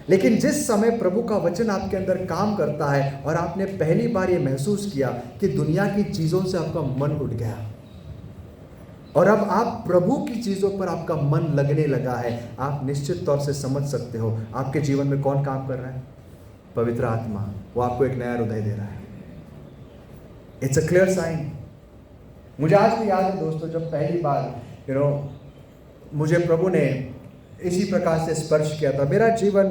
लेकिन जिस समय प्रभु का वचन आपके अंदर काम करता है और आपने पहली बार ये महसूस किया कि दुनिया की चीज़ों से आपका मन उठ गया और अब आप प्रभु की चीज़ों पर आपका मन लगने लगा है, आप निश्चित तौर से समझ सकते हो आपके जीवन में कौन काम कर रहा है? पवित्र आत्मा। वो आपको एक नया हृदय दे रहा है। It's a clear sign. मुझे आज भी याद है दोस्तों, जब पहली बार मुझे प्रभु ने इसी प्रकार से स्पर्श किया था। मेरा जीवन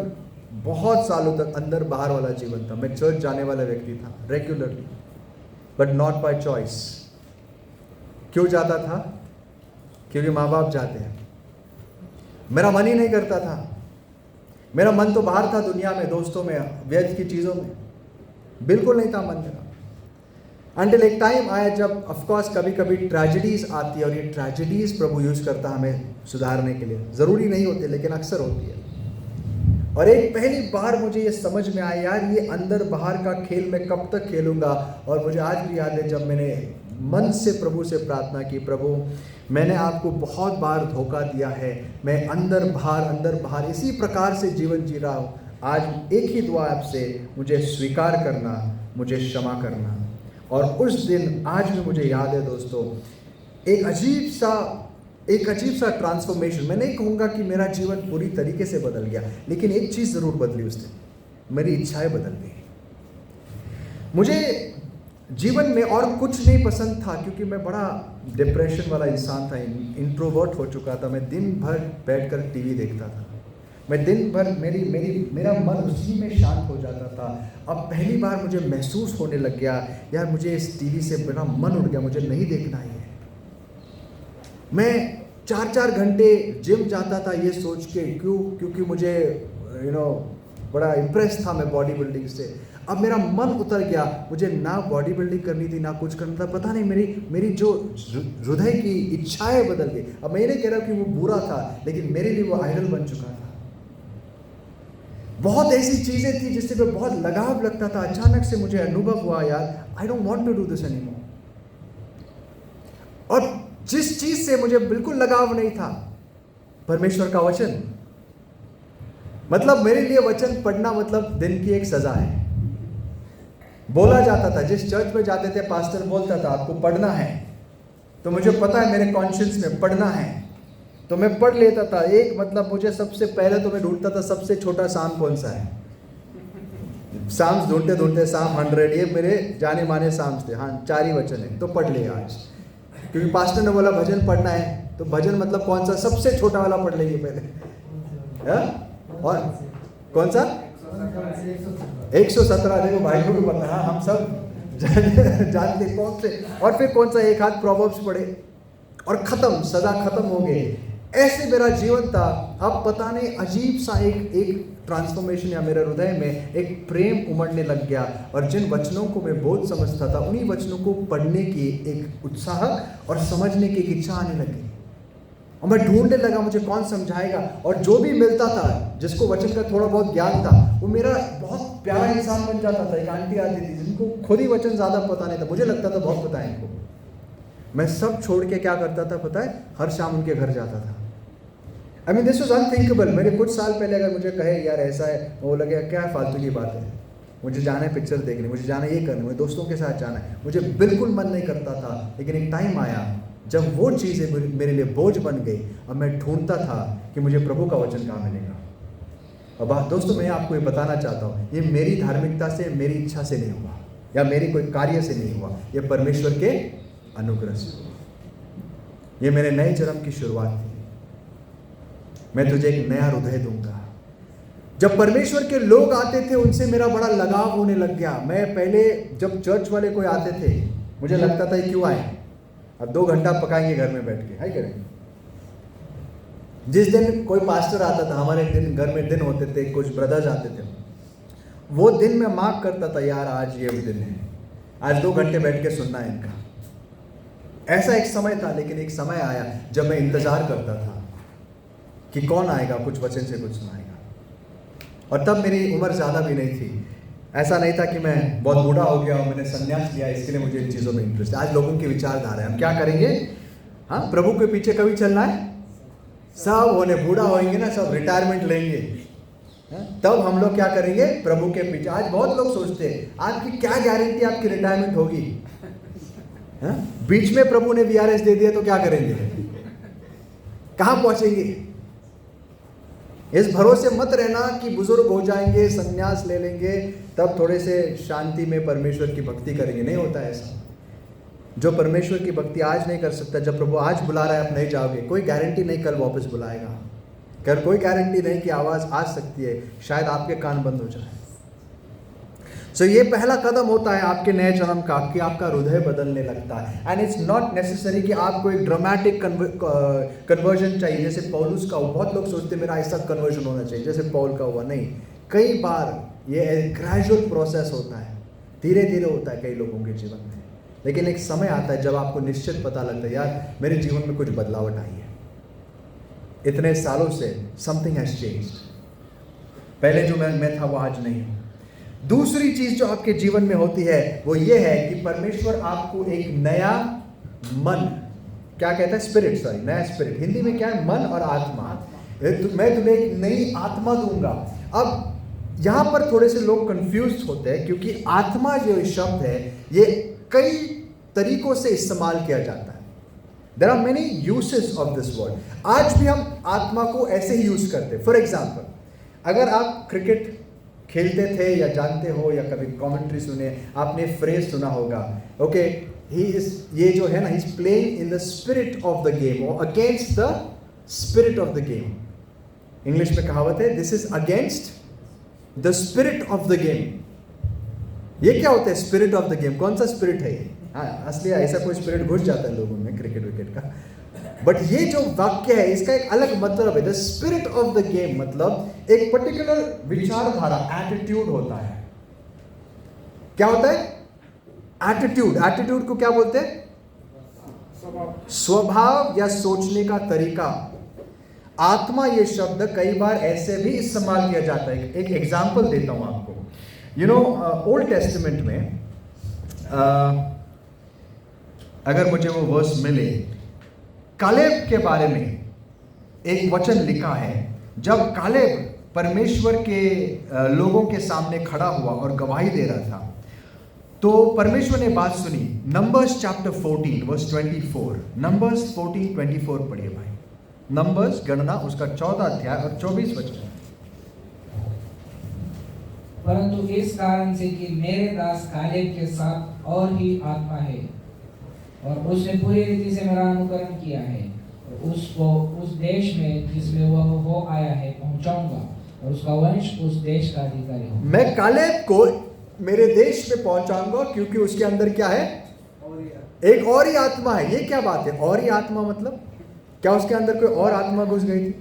बहुत सालों तक अंदर बाहर वाला जीवन था। मैं चर्च जाने वाला व्यक्ति था regularly, but not by choice. क्यों जाता था? क्योंकि माँ बाप जाते हैं। मेरा मन ही नहीं करता था। मेरा मन तो बाहर था, दुनिया में, दोस्तों में, व्यर्थ की चीज़ों में। बिल्कुल नहीं था मन मेरा। अंटिल एक टाइम आया जब ऑफकोर्स कभी कभी ट्रेजेडीज आती है, और ये ट्रेजेडीज प्रभु यूज करता है हमें सुधारने के लिए। ज़रूरी नहीं होती, लेकिन अक्सर होती है। और एक पहली बार मुझे ये समझ में आया, यार ये अंदर बाहर का खेल मैं कब तक खेलूँगा। और मुझे आज भी याद है जब मैंने मन से प्रभु से प्रार्थना की, प्रभु मैंने आपको बहुत बार धोखा दिया है, मैं अंदर बाहर इसी प्रकार से जीवन जी रहा हूँ। आज एक ही दुआ आपसे, मुझे स्वीकार करना, मुझे क्षमा करना। और उस दिन आज भी मुझे याद है दोस्तों, एक अजीब सा ट्रांसफॉर्मेशन। मैं नहीं कहूँगा कि मेरा जीवन पूरी तरीके से बदल गया, लेकिन एक चीज़ ज़रूर बदली उस दिन, मेरी इच्छाएं बदल गई। मुझे जीवन में और कुछ नहीं पसंद था, क्योंकि मैं बड़ा डिप्रेशन वाला इंसान था, इंट्रोवर्ट हो चुका था। मैं दिन भर बैठकर टीवी देखता था, मैं दिन भर मेरा मन उसी में शांत हो जाता था। अब पहली बार मुझे महसूस होने लग गया, यार मुझे इस टीवी से बिना मन उठ गया, मुझे नहीं देखना ही है। मैं 4-4 घंटे जिम जाता था ये सोच के, क्योंकि मुझे बड़ा इम्प्रेस था मैं बॉडी बिल्डिंग से। अब मेरा मन उतर गया, मुझे ना बॉडी बिल्डिंग करनी थी, ना कुछ करना था। पता नहीं मेरी जो हृदय की इच्छाएं बदल गई। अब मैं नहीं कह रहा कि वो बुरा था, लेकिन मेरे लिए वो आइडल बन चुका था। बहुत ऐसी चीजें थी जिससे मैं बहुत लगाव लगता था। अचानक से मुझे अनुभव हुआ, यार I don't want to do this anymore. और जिस चीज से मुझे बिल्कुल लगाव नहीं था, परमेश्वर का वचन। मतलब मेरे लिए वचन पढ़ना मतलब दिन की एक सजा है। बोला जाता था, जिस चर्च में जाते थे पास्टर बोलता था आपको पढ़ना है, तो मुझे पता है मेरे कॉन्शियंस में पढ़ना है, तो मैं पढ़ लेता था। एक मतलब मुझे सबसे पहले तो मैं ढूंढता था सबसे छोटा साम कौन सा है। साम्स ढूंढते साम 100, ये मेरे जाने माने साम्स थे। हाँ 4 ही वचन है, तो पढ़ ले आज, क्योंकि पास्टर ने बोला भजन पढ़ना है, तो भजन मतलब कौन सा, सबसे छोटा वाला पढ़ लेंगे पहले। और कौन सा 117, देखो भाई को भी पता है, हम सब जानते कौन से। और फिर कौन सा एक हाथ प्रोवर्ब्स पढ़े और खत्म, सदा खत्म हो गए। ऐसे मेरा जीवन था। अब पता नहीं अजीब सा एक ट्रांसफॉर्मेशन या मेरे हृदय में एक प्रेम उमड़ने लग गया, और जिन वचनों को मैं बहुत समझता था उन्हीं वचनों को पढ़ने की एक उत्साह और समझने की एक इच्छा आने लगी। और मैं ढूंढने लगा मुझे कौन समझाएगा, और जो भी मिलता था जिसको वचन का थोड़ा बहुत ज्ञान था वो मेरा बहुत प्यारा इंसान बन जाता था। एक आंटी आती थी जिनको खुद ही वचन ज़्यादा पता नहीं था, मुझे लगता था बहुत पता है इनको। मैं सब छोड़ के क्या करता था पता है, हर शाम उनके घर जाता था। I mean this was unthinkable. मेरे कुछ साल पहले अगर मुझे कहे यार ऐसा है, वो लगे क्या फालतू की बात है, मुझे जाना है पिक्चर देखने, मुझे जाना है ये करने, मुझे दोस्तों के साथ जाना है, मुझे बिल्कुल मन नहीं करता था। लेकिन एक टाइम आया जब वो चीज़ें मेरे लिए बोझ बन गई, और मैं ढूंढता था कि मुझे प्रभु का वचन कहाँ मिलेगा। अब दोस्तों मैं आपको ये बताना चाहता हूँ, ये मेरी धार्मिकता से, मेरी इच्छा से नहीं हुआ, या मेरी कोई कार्य से नहीं हुआ, ये परमेश्वर के अनुग्रह से हुआ। ये मेरे नए जन्म की शुरुआत थी। मैं तुझे एक नया हृदय दूंगा। जब परमेश्वर के लोग आते थे उनसे मेरा बड़ा लगाव होने लग गया। मैं पहले जब चर्च वाले कोई आते थे मुझे लगता था क्यों आए, अब 2 घंटा पकाएंगे घर में बैठ के, है करें। जिस दिन कोई पास्टर आता था, हमारे दिन घर में दिन होते थे, कुछ ब्रदर्स आते थे, वो दिन मैं मार्क करता था यार आज ये दिन है, आज 2 घंटे बैठ के सुनना है इनका। ऐसा एक समय था। लेकिन एक समय आया जब मैं इंतजार करता था कि कौन आएगा, कुछ वचन से कुछ सुनाएगा। और तब मेरी उम्र ज़्यादा भी नहीं थी। ऐसा नहीं था कि मैं बहुत बूढ़ा हो गया और मैंने संन्यास लिया, इसके लिए मुझे इन चीज़ों में इंटरेस्ट है। आज लोगों की विचारधारा है, हम क्या करेंगे, हाँ प्रभु के पीछे कभी चलना है, सब होने बूढ़ा होएंगे ना, सब रिटायरमेंट लेंगे, तब हम लोग क्या करेंगे, प्रभु के पीछे। आज बहुत लोग सोचते हैं आपकी क्या गारंटी आपकी रिटायरमेंट होगी, बीच में प्रभु ने VRS दे दिया तो क्या करेंगे, कहाँ पहुंचेंगे। इस भरोसे मत रहना कि बुजुर्ग हो जाएंगे, संन्यास ले लेंगे, तब थोड़े से शांति में परमेश्वर की भक्ति करेंगे। नहीं होता ऐसा। जो परमेश्वर की भक्ति आज नहीं कर सकता, जब प्रभु आज बुला रहा है आप नहीं जाओगे, कोई गारंटी नहीं कल वापस बुलाएगा, कल कोई गारंटी नहीं कि आवाज़ आ सकती है, शायद आपके कान बंद हो जाए। सो ये पहला कदम होता है आपके नए जन्म का, कि आपका हृदय बदलने लगता है। एंड इट्स नॉट नेसेसरी कि आपको एक ड्रामेटिक कन्वर्जन चाहिए जैसे पौलुस का हो। बहुत लोग सोचते मेरा ऐसा कन्वर्जन होना चाहिए जैसे पौल का हुआ। नहीं, कई बार ये ग्रेजुअल प्रोसेस होता है, धीरे धीरे होता है कई लोगों के जीवन में। लेकिन एक समय आता है जब आपको निश्चित पता लगता है यार मेरे जीवन में कुछ बदलावट आई है, इतने सालों से समथिंग हैज चेंज्ड, पहले जो मैं था वो आज नहीं हूँ। दूसरी चीज जो आपके जीवन में होती है वो ये है कि परमेश्वर आपको एक नया मन, क्या कहता है, स्पिरिट, सॉरी नया स्पिरिट, हिंदी में क्या है, मन और आत्मा। मैं तुम्हें एक नई आत्मा दूंगा। अब यहाँ पर थोड़े से लोग कंफ्यूज होते हैं क्योंकि आत्मा जो शब्द है ये कई तरीकों से इस्तेमाल किया जाता है। There are many uses of this word. आज भी हम आत्मा को ऐसे ही यूज करते हैं। फॉर एग्जाम्पल, अगर आप क्रिकेट खेलते थे या जानते हो या कभी कमेंट्री सुने, आपने फ्रेज सुना होगा, ओके ही इज, ये जो है ना, he is playing in the spirit of the game और against the spirit of the game. English में कहावत है this is against the spirit of the game. ये क्या होता है स्पिरिट ऑफ द गेम, कौन सा स्पिरिट है ये? हाँ, असली ऐसा कोई स्पिरिट घुस जाता है लोगों में क्रिकेट विकेट का, बट ये जो वाक्य है इसका एक अलग मतलब है। The spirit of the game मतलब एक पर्टिकुलर विचारधारा, एटीट्यूड होता है। क्या होता है? एटीट्यूड। एटीट्यूड को क्या बोलते हैं? स्वभाव या सोचने का तरीका। आत्मा ये शब्द कई बार ऐसे भी इस्तेमाल किया जाता है। एक एग्जाम्पल देता हूं आपको। यू नो, ओल्ड टेस्टामेंट में अगर मुझे वो वर्स मिले, कालेब के बारे में एक वचन लिखा है। जब कालेब परमेश्वर के लोगों के सामने खड़ा हुआ और गवाही दे रहा था तो परमेश्वर ने बात सुनी। नंबर्स चैप्टर 14 वर्स 24, नंबर्स 14:24 पढ़िए भाई। नंबर्स गणना उसका 14 अध्याय और 24 वचन। परंतु इस कारण से कि मेरे दास कालेब के साथ और ही आत्मा है और उसने पूरी रीति से मेरा अनुकरण किया है, और उसको उस देश में जिसमें वह हो आया है पहुंचाऊंगा और उसका वंश उस देश का अधिकारी होगा। मैं कालेब को मेरे देश में पहुंचाऊंगा क्योंकि उसके अंदर क्या है? एक और ही आत्मा है। ये क्या बात है? और ही आत्मा मतलब क्या उसके अंदर कोई और आत्मा घुस गई थी?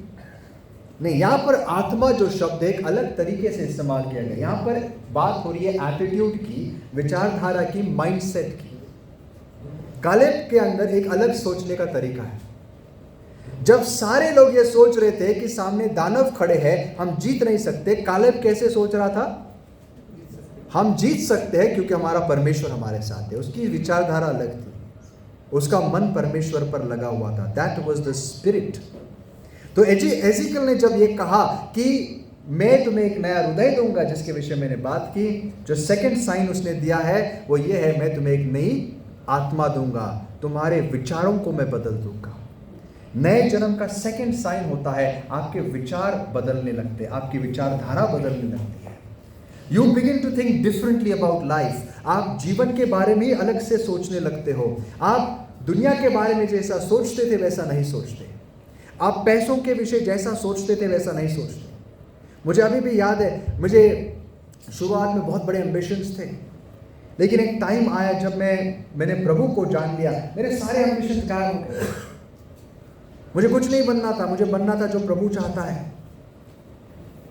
नहीं, यहां पर आत्मा जो शब्द एक अलग तरीके से इस्तेमाल किया गया। यहां पर बात हो रही है एटीट्यूड की, विचारधारा की, माइंडसेट की। कालेब के अंदर एक अलग सोचने का तरीका है। जब सारे लोग ये सोच रहे थे कि सामने दानव खड़े हैं, हम जीत नहीं सकते, कालेब कैसे सोच रहा था? हम जीत सकते हैं क्योंकि हमारा परमेश्वर हमारे साथ है। उसकी विचारधारा अलग थी, उसका मन परमेश्वर पर लगा हुआ था। That was the spirit. तो एजिकल ने जब ये कहा कि मैं तुम्हें एक नया हृदय दूंगा, जिसके विषय मैंने बात की, जो सेकंड साइन उसने दिया है वो ये है, मैं तुम्हें एक नई आत्मा दूंगा, तुम्हारे विचारों को मैं बदल दूंगा। नए जन्म का सेकंड साइन होता है आपके विचार बदलने लगते हैं, आपकी विचारधारा बदलने लगती है। You begin to think differently about life. आप जीवन के बारे में अलग से सोचने लगते हो। आप दुनिया के बारे में जैसा सोचते थे वैसा नहीं सोचते। आप पैसों के विषय जैसा सोचते थे वैसा नहीं सोचते। मुझे अभी भी याद है, मुझे शुरुआत में बहुत बड़े एम्बिशंस थे, लेकिन एक टाइम आया जब मैंने प्रभु को जान लिया, मेरे सारे एम्बिशंस गायब हो गए। मुझे कुछ नहीं बनना था, मुझे बनना था जो प्रभु चाहता है।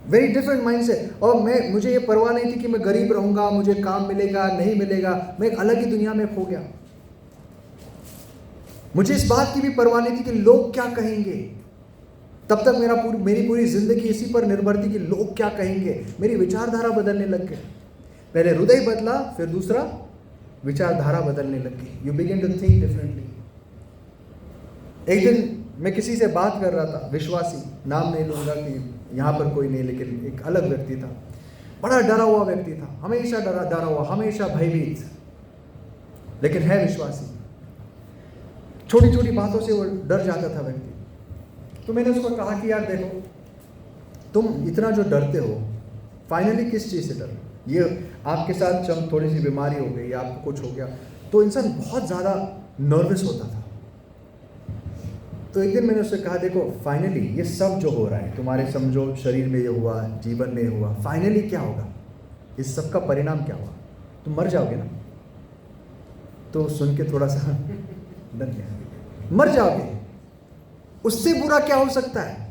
वेरी डिफरेंट माइंड से। और मुझे ये परवाह नहीं थी कि मैं गरीब रहूंगा, मुझे काम मिलेगा नहीं मिलेगा, मैं एक अलग ही दुनिया में खो गया। मुझे इस बात की भी परवाह नहीं थी कि लोग क्या कहेंगे। तब तक मेरी पूरी जिंदगी इसी पर निर्भर थी कि लोग क्या कहेंगे। मेरी विचारधारा बदलने लग गई। पहले हृदय बदला, फिर दूसरा विचारधारा बदलने लग गई। You begin to think differently. एक दिन मैं किसी से बात कर रहा था, विश्वासी, नाम नहीं लूंगा कि यहाँ पर कोई नहीं, लेकिन एक अलग व्यक्ति था, बड़ा डरा हुआ व्यक्ति था, हमेशा डरा हुआ, हमेशा भयभीत, लेकिन है विश्वासी। छोटी छोटी बातों से वो डर जाता था व्यक्ति। तो मैंने उसको कहा कि यार देखो, तुम इतना जो डरते हो, फाइनली किस चीज़ से डरो? ये आपके साथ थोड़ी सी बीमारी हो गई या आपको कुछ हो गया तो इंसान बहुत ज़्यादा नर्वस होता था। तो एक दिन मैंने उससे कहा, देखो फाइनली ये सब जो हो रहा है, तुम्हारे समझो शरीर में ये हुआ, जीवन में हुआ, फाइनली क्या होगा? इस सब का परिणाम क्या हुआ? तुम मर जाओगे ना। तो सुन के थोड़ा सा डर गया। मर जाओगे, उससे बुरा क्या हो सकता है?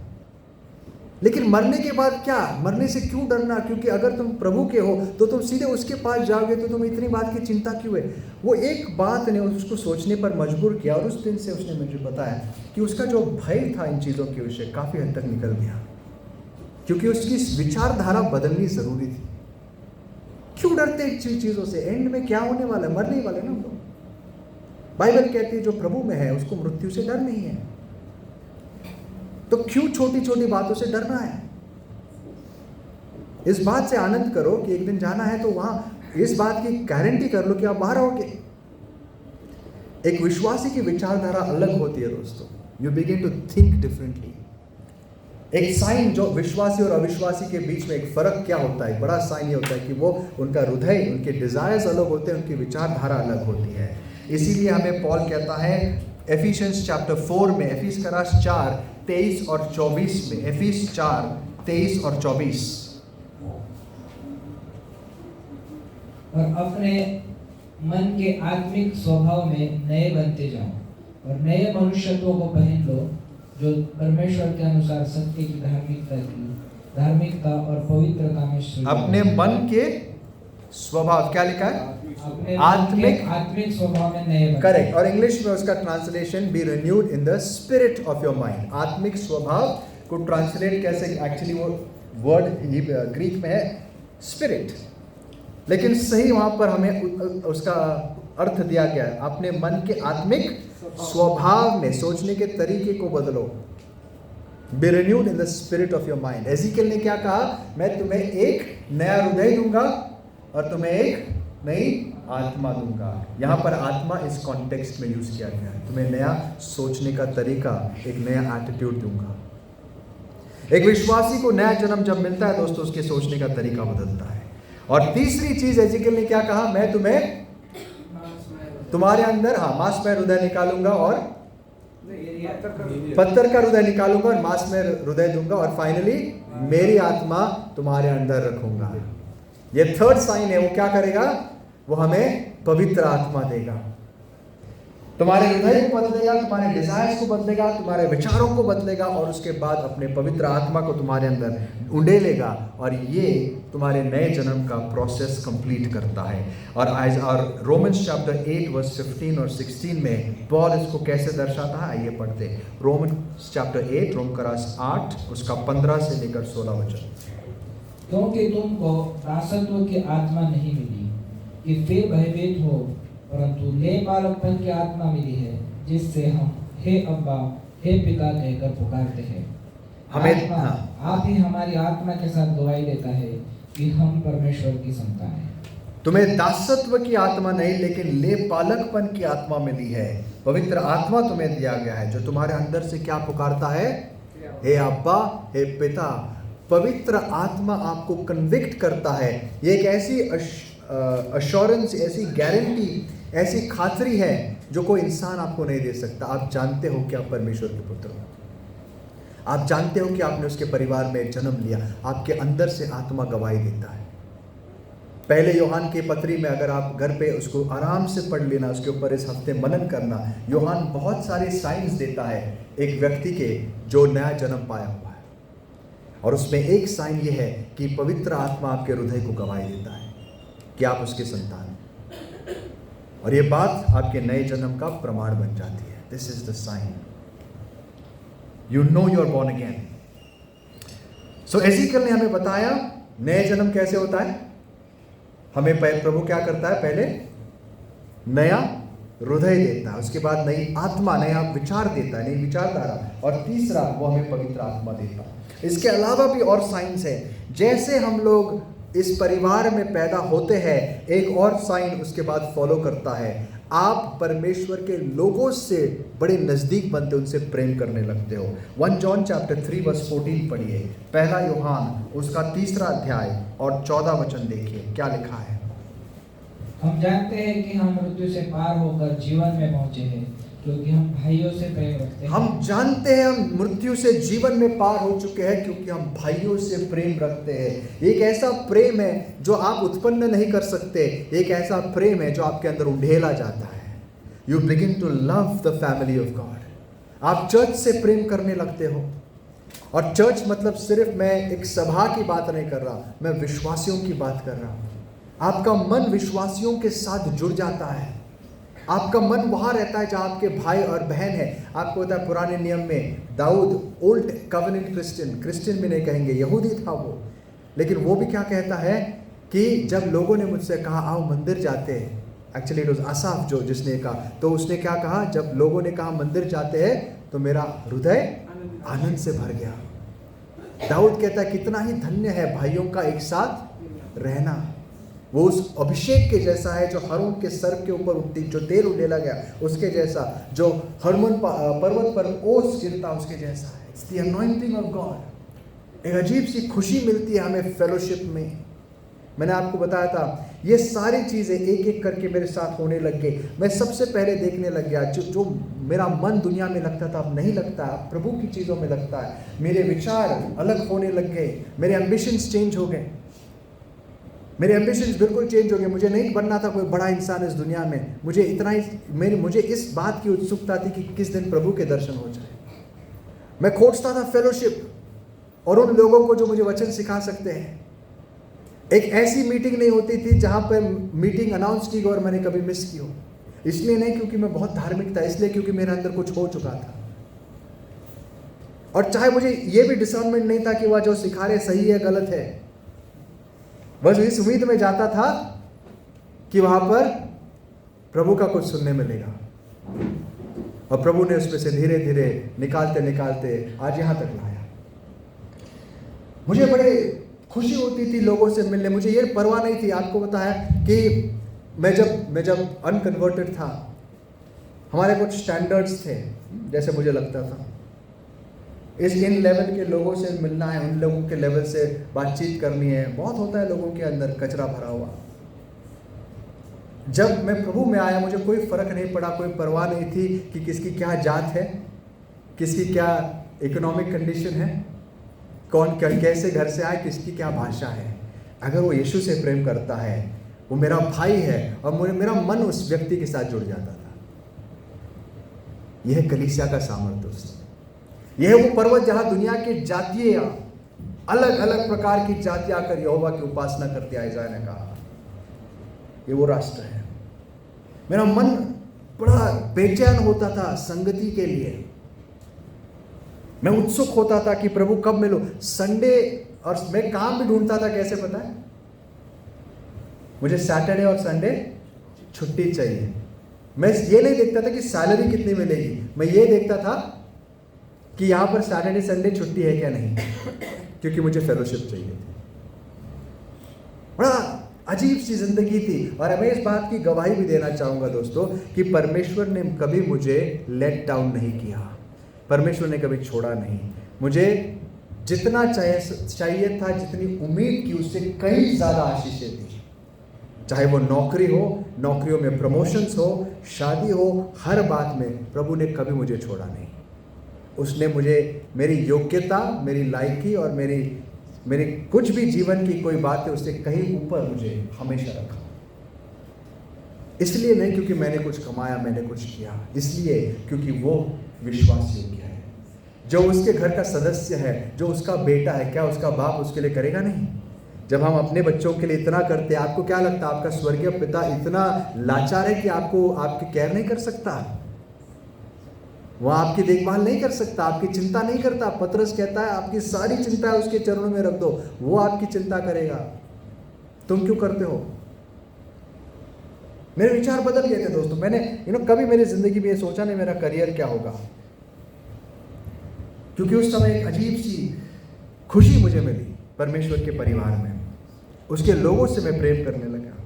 लेकिन मरने के बाद क्या? मरने से क्यों डरना? क्योंकि अगर तुम प्रभु के हो तो तुम सीधे उसके पास जाओगे, तो तुम इतनी बात की चिंता क्यों है? वो एक बात ने उसको सोचने पर मजबूर किया, और उस दिन से उसने मुझे बताया कि उसका जो भय था इन चीज़ों के विषय काफ़ी हद तक निकल गया, क्योंकि उसकी विचारधारा बदलनी ज़रूरी थी। क्यों डरते इन चीज़ों से? एंड में क्या होने वाला है? मरने वाले ना हम लोग। बाइबल कहती है जो प्रभु में है उसको मृत्यु से डर नहीं है। तो क्यों छोटी छोटी बातों से डरना है? इस बात से आनंद करो कि एक दिन जाना है, तो वहां इस बात की गारंटी कर लो कि आप बाहर आओगे। एक विश्वासी की विचारधारा अलग होती है दोस्तों। You begin to think differently. एक साइन जो विश्वासी और अविश्वासी के बीच में एक फर्क क्या होता है, बड़ा साइन ये होता है कि वो उनका हृदय, उनके डिजायर्स अलग होते हैं, उनकी विचारधारा अलग होती है। इसीलिए हमें पॉल कहता है एफिशियंस चैप्टर 4 में, एफिस का राष्ट्र 4:23 और 24 में, एफिस 4:23 और 24, और अपने मन के आत्मिक स्वभाव में नए बनते जाओ और नए मनुष्यत्व को पहन लो, जो परमेश्वर के अनुसार सत्य की धार्मिकता और पवित्रता में सृजा। अपने मन के स्वभाव, क्या लिखा है? आत्मिक स्वभाव में नए। करेक्ट। और इंग्लिश में उसका translation B renewed in the spirit of your mind. आत्मिक स्वभाव को ट्रांसलेट कैसे, एक्चुअली वो वर्ड ग्रीक में है स्पिरिट, लेकिन सही वहां पर हमें उसका अर्थ दिया गया है, अपने मन के आत्मिक स्वभाव में, सोचने के तरीके को बदलो। Be renewed in the spirit of your mind. Ezekiel ने क्या कहा? मैं तुम्हें एक नया हृदय दूंगा और तुम्हें एक नई आत्मा दूंगा। यहाँ पर आत्मा इस कॉन्टेक्स्ट में यूज किया गया है। तुम्हें नया सोचने का तरीका, एक नया एटीट्यूड दूंगा। एक विश्वासी को नया जन्म जब मिलता है दोस्तों, उसके सोचने का तरीका बदलता है। और तीसरी चीज एजिकल ने क्या कहा? मैं तुम्हें तुम्हारे अंदर मांसमय हृदय निकालूंगा और पत्थर का हृदय निकालूंगा और मांसमय हृदय दूंगा, और फाइनली मेरी आत्मा तुम्हारे अंदर रखूंगा। ये थर्ड साइन है। वो क्या करेगा? वो हमें पवित्र आत्मा देगा। तुम्हारे हृदय को बदलेगा, तुम्हारे डिजायर्स को बदलेगा, तुम्हारे विचारों को बदलेगा और उसके बाद अपने पवित्र आत्मा को तुम्हारे अंदर उंडेलेगा और ये तुम्हारे नए जन्म का प्रोसेस कंप्लीट करता है। और रोमन्स चैप्टर 8 वर्स 15 और 16 में पॉल इसको कैसे दर्शाता है, आइए पढ़ते। रोमन्स चैप्टर 8 रोमकरास 8 उसका 15 से लेकर 16 वचन। क्योंकि तुमको दासत्व की आत्मा नहीं मिली कि फिर भयभीत हो, परंतु नए बालकपन की आत्मा मिली है, जिससे हम हे अब्बा हे पिता कहकर पुकारते हैं। आप ही हमारी आत्मा के साथ गवाही देता है कि हम परमेश्वर की संतान हैं। तुम्हें दासत्व की आत्मा नहीं लेकिन ले पालकपन की आत्मा मिली है। पवित्र आत्मा तुम्हें दिया गया है जो तुम्हारे अंदर से क्या पुकारता है, हे अब्बा हे पिता। पवित्र आत्मा आपको कन्विक्ट करता है। ये एक ऐसी अश्योरेंस, ऐसी गारंटी, ऐसी खातरी है जो कोई इंसान आपको नहीं दे सकता। आप जानते हो कि आप परमेश्वर के पुत्र हो, आप जानते हो कि आपने उसके परिवार में जन्म लिया। आपके अंदर से आत्मा गवाही देता है। पहले यूहान की पत्री में अगर आप घर पे उसको आराम से पढ़ लेना, उसके ऊपर इस हफ्ते मनन करना, यूहान बहुत सारे साइंस देता है एक व्यक्ति के जो नया जन्म पाया हुआ है। और उसमें एक साइन ये है कि पवित्र आत्मा आपके हृदय को गवाही देता है कि आप उसके संतान हैं। और ये बात आपके नए जन्म का प्रमाण बन जाती है। This is the sign, you know you are born again. So Ezekiel ने हमें बताया नए जन्म कैसे होता है। हमें प्रभु क्या करता है, पहले नया हृदय देता है, उसके बाद नई आत्मा, नया विचार देता है, नई विचारधारा, और तीसरा वो हमें पवित्र आत्मा देता है। इसके अलावा भी और साइंस है। जैसे हम लोग इस परिवार में पैदा होते हैं, एक और साइन उसके बाद फॉलो करता है। आप परमेश्वर के लोगों से बड़े नज़दीक बनते, उनसे प्रेम करने लगते हो। 1 जॉन चैप्टर 3 वर्स 14 पढ़िए। पहला यूहान उसका 3 अध्याय और 14 वचन देखिए क्या लिखा है। हम जानते हैं कि हम मृत्यु से पार होकर जीवन में पहुंचे हैं, क्योंकि हम भाइयों से प्रेम रखते हैं। हम जानते हैं हम मृत्यु से जीवन में पार हो चुके हैं क्योंकि हम भाइयों से प्रेम रखते हैं। एक ऐसा प्रेम है जो आप उत्पन्न नहीं कर सकते, एक ऐसा प्रेम है जो आपके अंदर उंडेला जाता है। You begin to love the family of God. आप चर्च से प्रेम करने लगते हो। और चर्च मतलब सिर्फ मैं एक सभा की बात नहीं कर रहा, मैं विश्वासियों की बात कर रहा हूँ। आपका मन विश्वासियों के साथ जुड़ जाता है। आपका मन वहाँ रहता है जहाँ आपके भाई और बहन हैं। आपको पता है पुराने नियम में दाऊद ओल्ड कवेनेंट क्रिश्चियन भी नहीं कहेंगे, यहूदी था वो, लेकिन वो भी क्या कहता है कि जब लोगों ने मुझसे कहा आओ मंदिर जाते हैं, एक्चुअली इट वाज आसाफ जो जिसने कहा, तो उसने क्या कहा, जब लोगों ने कहा मंदिर जाते हैं तो मेरा हृदय आनंद से भर गया। दाऊद कहता है कितना ही धन्य है भाइयों का एक साथ रहना। वो उस अभिषेक के जैसा है जो हरून के सर के ऊपर उठती, जो तेल उड़ेला गया उसके जैसा, जो हरमन पर्वत पर ओस गिरता उसके जैसा है। It's the anointing of God. एक अजीब सी खुशी मिलती है हमें फेलोशिप में। मैंने आपको बताया था ये सारी चीज़ें एक एक करके मेरे साथ होने लग गई। मैं सबसे पहले देखने लग गया जो मेरा मन दुनिया में लगता था अब नहीं लगता, अब प्रभु की चीज़ों में लगता है। मेरे विचार अलग होने लग गए, मेरे एम्बिशंस चेंज हो गए, मेरे एम्बिशंस बिल्कुल चेंज हो गए। मुझे नहीं बनना था कोई बड़ा इंसान इस दुनिया में, मुझे इतना ही मुझे इस बात की उत्सुकता थी कि किस दिन प्रभु के दर्शन हो जाए। मैं खोजता था फेलोशिप और उन लोगों को जो मुझे वचन सिखा सकते हैं। एक ऐसी मीटिंग नहीं होती थी जहाँ पर मीटिंग अनाउंस की गई और मैंने कभी मिस की हो। इसलिए नहीं क्योंकि मैं बहुत धार्मिक था, इसलिए क्योंकि मेरे अंदर कुछ हो चुका था। और चाहे मुझे ये भी डिसर्नमेंट नहीं था कि वह जो सिखा रहे सही है गलत है, बस इस उम्मीद में जाता था कि वहां पर प्रभु का कुछ सुनने मिलेगा। और प्रभु ने उसमें से धीरे धीरे निकालते निकालते आज यहां तक लाया। मुझे बड़े खुशी होती थी लोगों से मिलने। मुझे ये परवाह नहीं थी, आपको बताया कि मैं जब अनकन्वर्टेड था, हमारे कुछ स्टैंडर्ड्स थे जैसे मुझे लगता था इन लेवल के लोगों से मिलना है, उन लोगों के लेवल से बातचीत करनी है। बहुत होता है लोगों के अंदर कचरा भरा हुआ। जब मैं प्रभु में आया मुझे कोई फर्क नहीं पड़ा, कोई परवाह नहीं थी कि किसकी क्या जात है, किसकी क्या इकोनॉमिक कंडीशन है, कौन कैसे घर से आए, किसकी क्या भाषा है। अगर वो यीशु से प्रेम करता है, वो मेरा भाई है और मेरा मन उस व्यक्ति के साथ जुड़ जाता था। यह है कलीसिया का सामर्थ्य दोस्तों। यह है वो पर्वत जहां दुनिया की जातियां, अलग अलग प्रकार की जातियां आकर यहोवा की उपासना करती, आयजाया ने कहा। ये वो राष्ट्र है। मेरा मन बड़ा बेचैन होता था संगति के लिए। मैं उत्सुक होता था कि प्रभु कब मिलो। संडे, और मैं काम भी ढूंढता था, कैसे पता है? मुझे सैटरडे और संडे छुट्टी चाहिए। मैं ये नहीं देखता था कि सैलरी कितनी मिलेगी, मैं ये देखता था कि यहां पर सैटरडे संडे छुट्टी है क्या नहीं, क्योंकि मुझे फेलोशिप चाहिए थी। बड़ा अजीब सी जिंदगी थी। और मैं इस बात की गवाही भी देना चाहूंगा दोस्तों कि परमेश्वर ने कभी मुझे लेट डाउन नहीं किया, परमेश्वर ने कभी छोड़ा नहीं। मुझे जितना चाहिए था, जितनी उम्मीद की, उससे कई ज्यादा आशीषें दी। चाहे वो नौकरी हो, नौकरियों में प्रमोशंस हो, शादी हो, हर बात में प्रभु ने कभी मुझे छोड़ा नहीं। उसने मुझे मेरी योग्यता, मेरी लायकी और मेरी कुछ भी जीवन की कोई बात है, उससे कहीं ऊपर मुझे हमेशा रखा। इसलिए नहीं क्योंकि मैंने कुछ कमाया, मैंने कुछ किया, इसलिए क्योंकि वो विश्वास योग्य है। जो उसके घर का सदस्य है, जो उसका बेटा है, क्या उसका बाप उसके लिए करेगा नहीं? जब हम अपने बच्चों के लिए इतना करते हैं, आपको क्या लगता है आपका स्वर्गीय पिता इतना लाचार है कि आपकी केयर नहीं कर सकता? वह आपकी देखभाल नहीं कर सकता, आपकी चिंता नहीं करता? पतरस कहता है आपकी सारी चिंता उसके चरणों में रख दो, वो आपकी चिंता करेगा। तुम क्यों करते हो? मेरे विचार बदल गए थे दोस्तों। मैंने कभी मेरी जिंदगी में ये सोचा नहीं मेरा करियर क्या होगा, क्योंकि उस समय एक अजीब सी खुशी मुझे मिली परमेश्वर के परिवार में, उसके लोगों से मैं प्रेम करने लगा।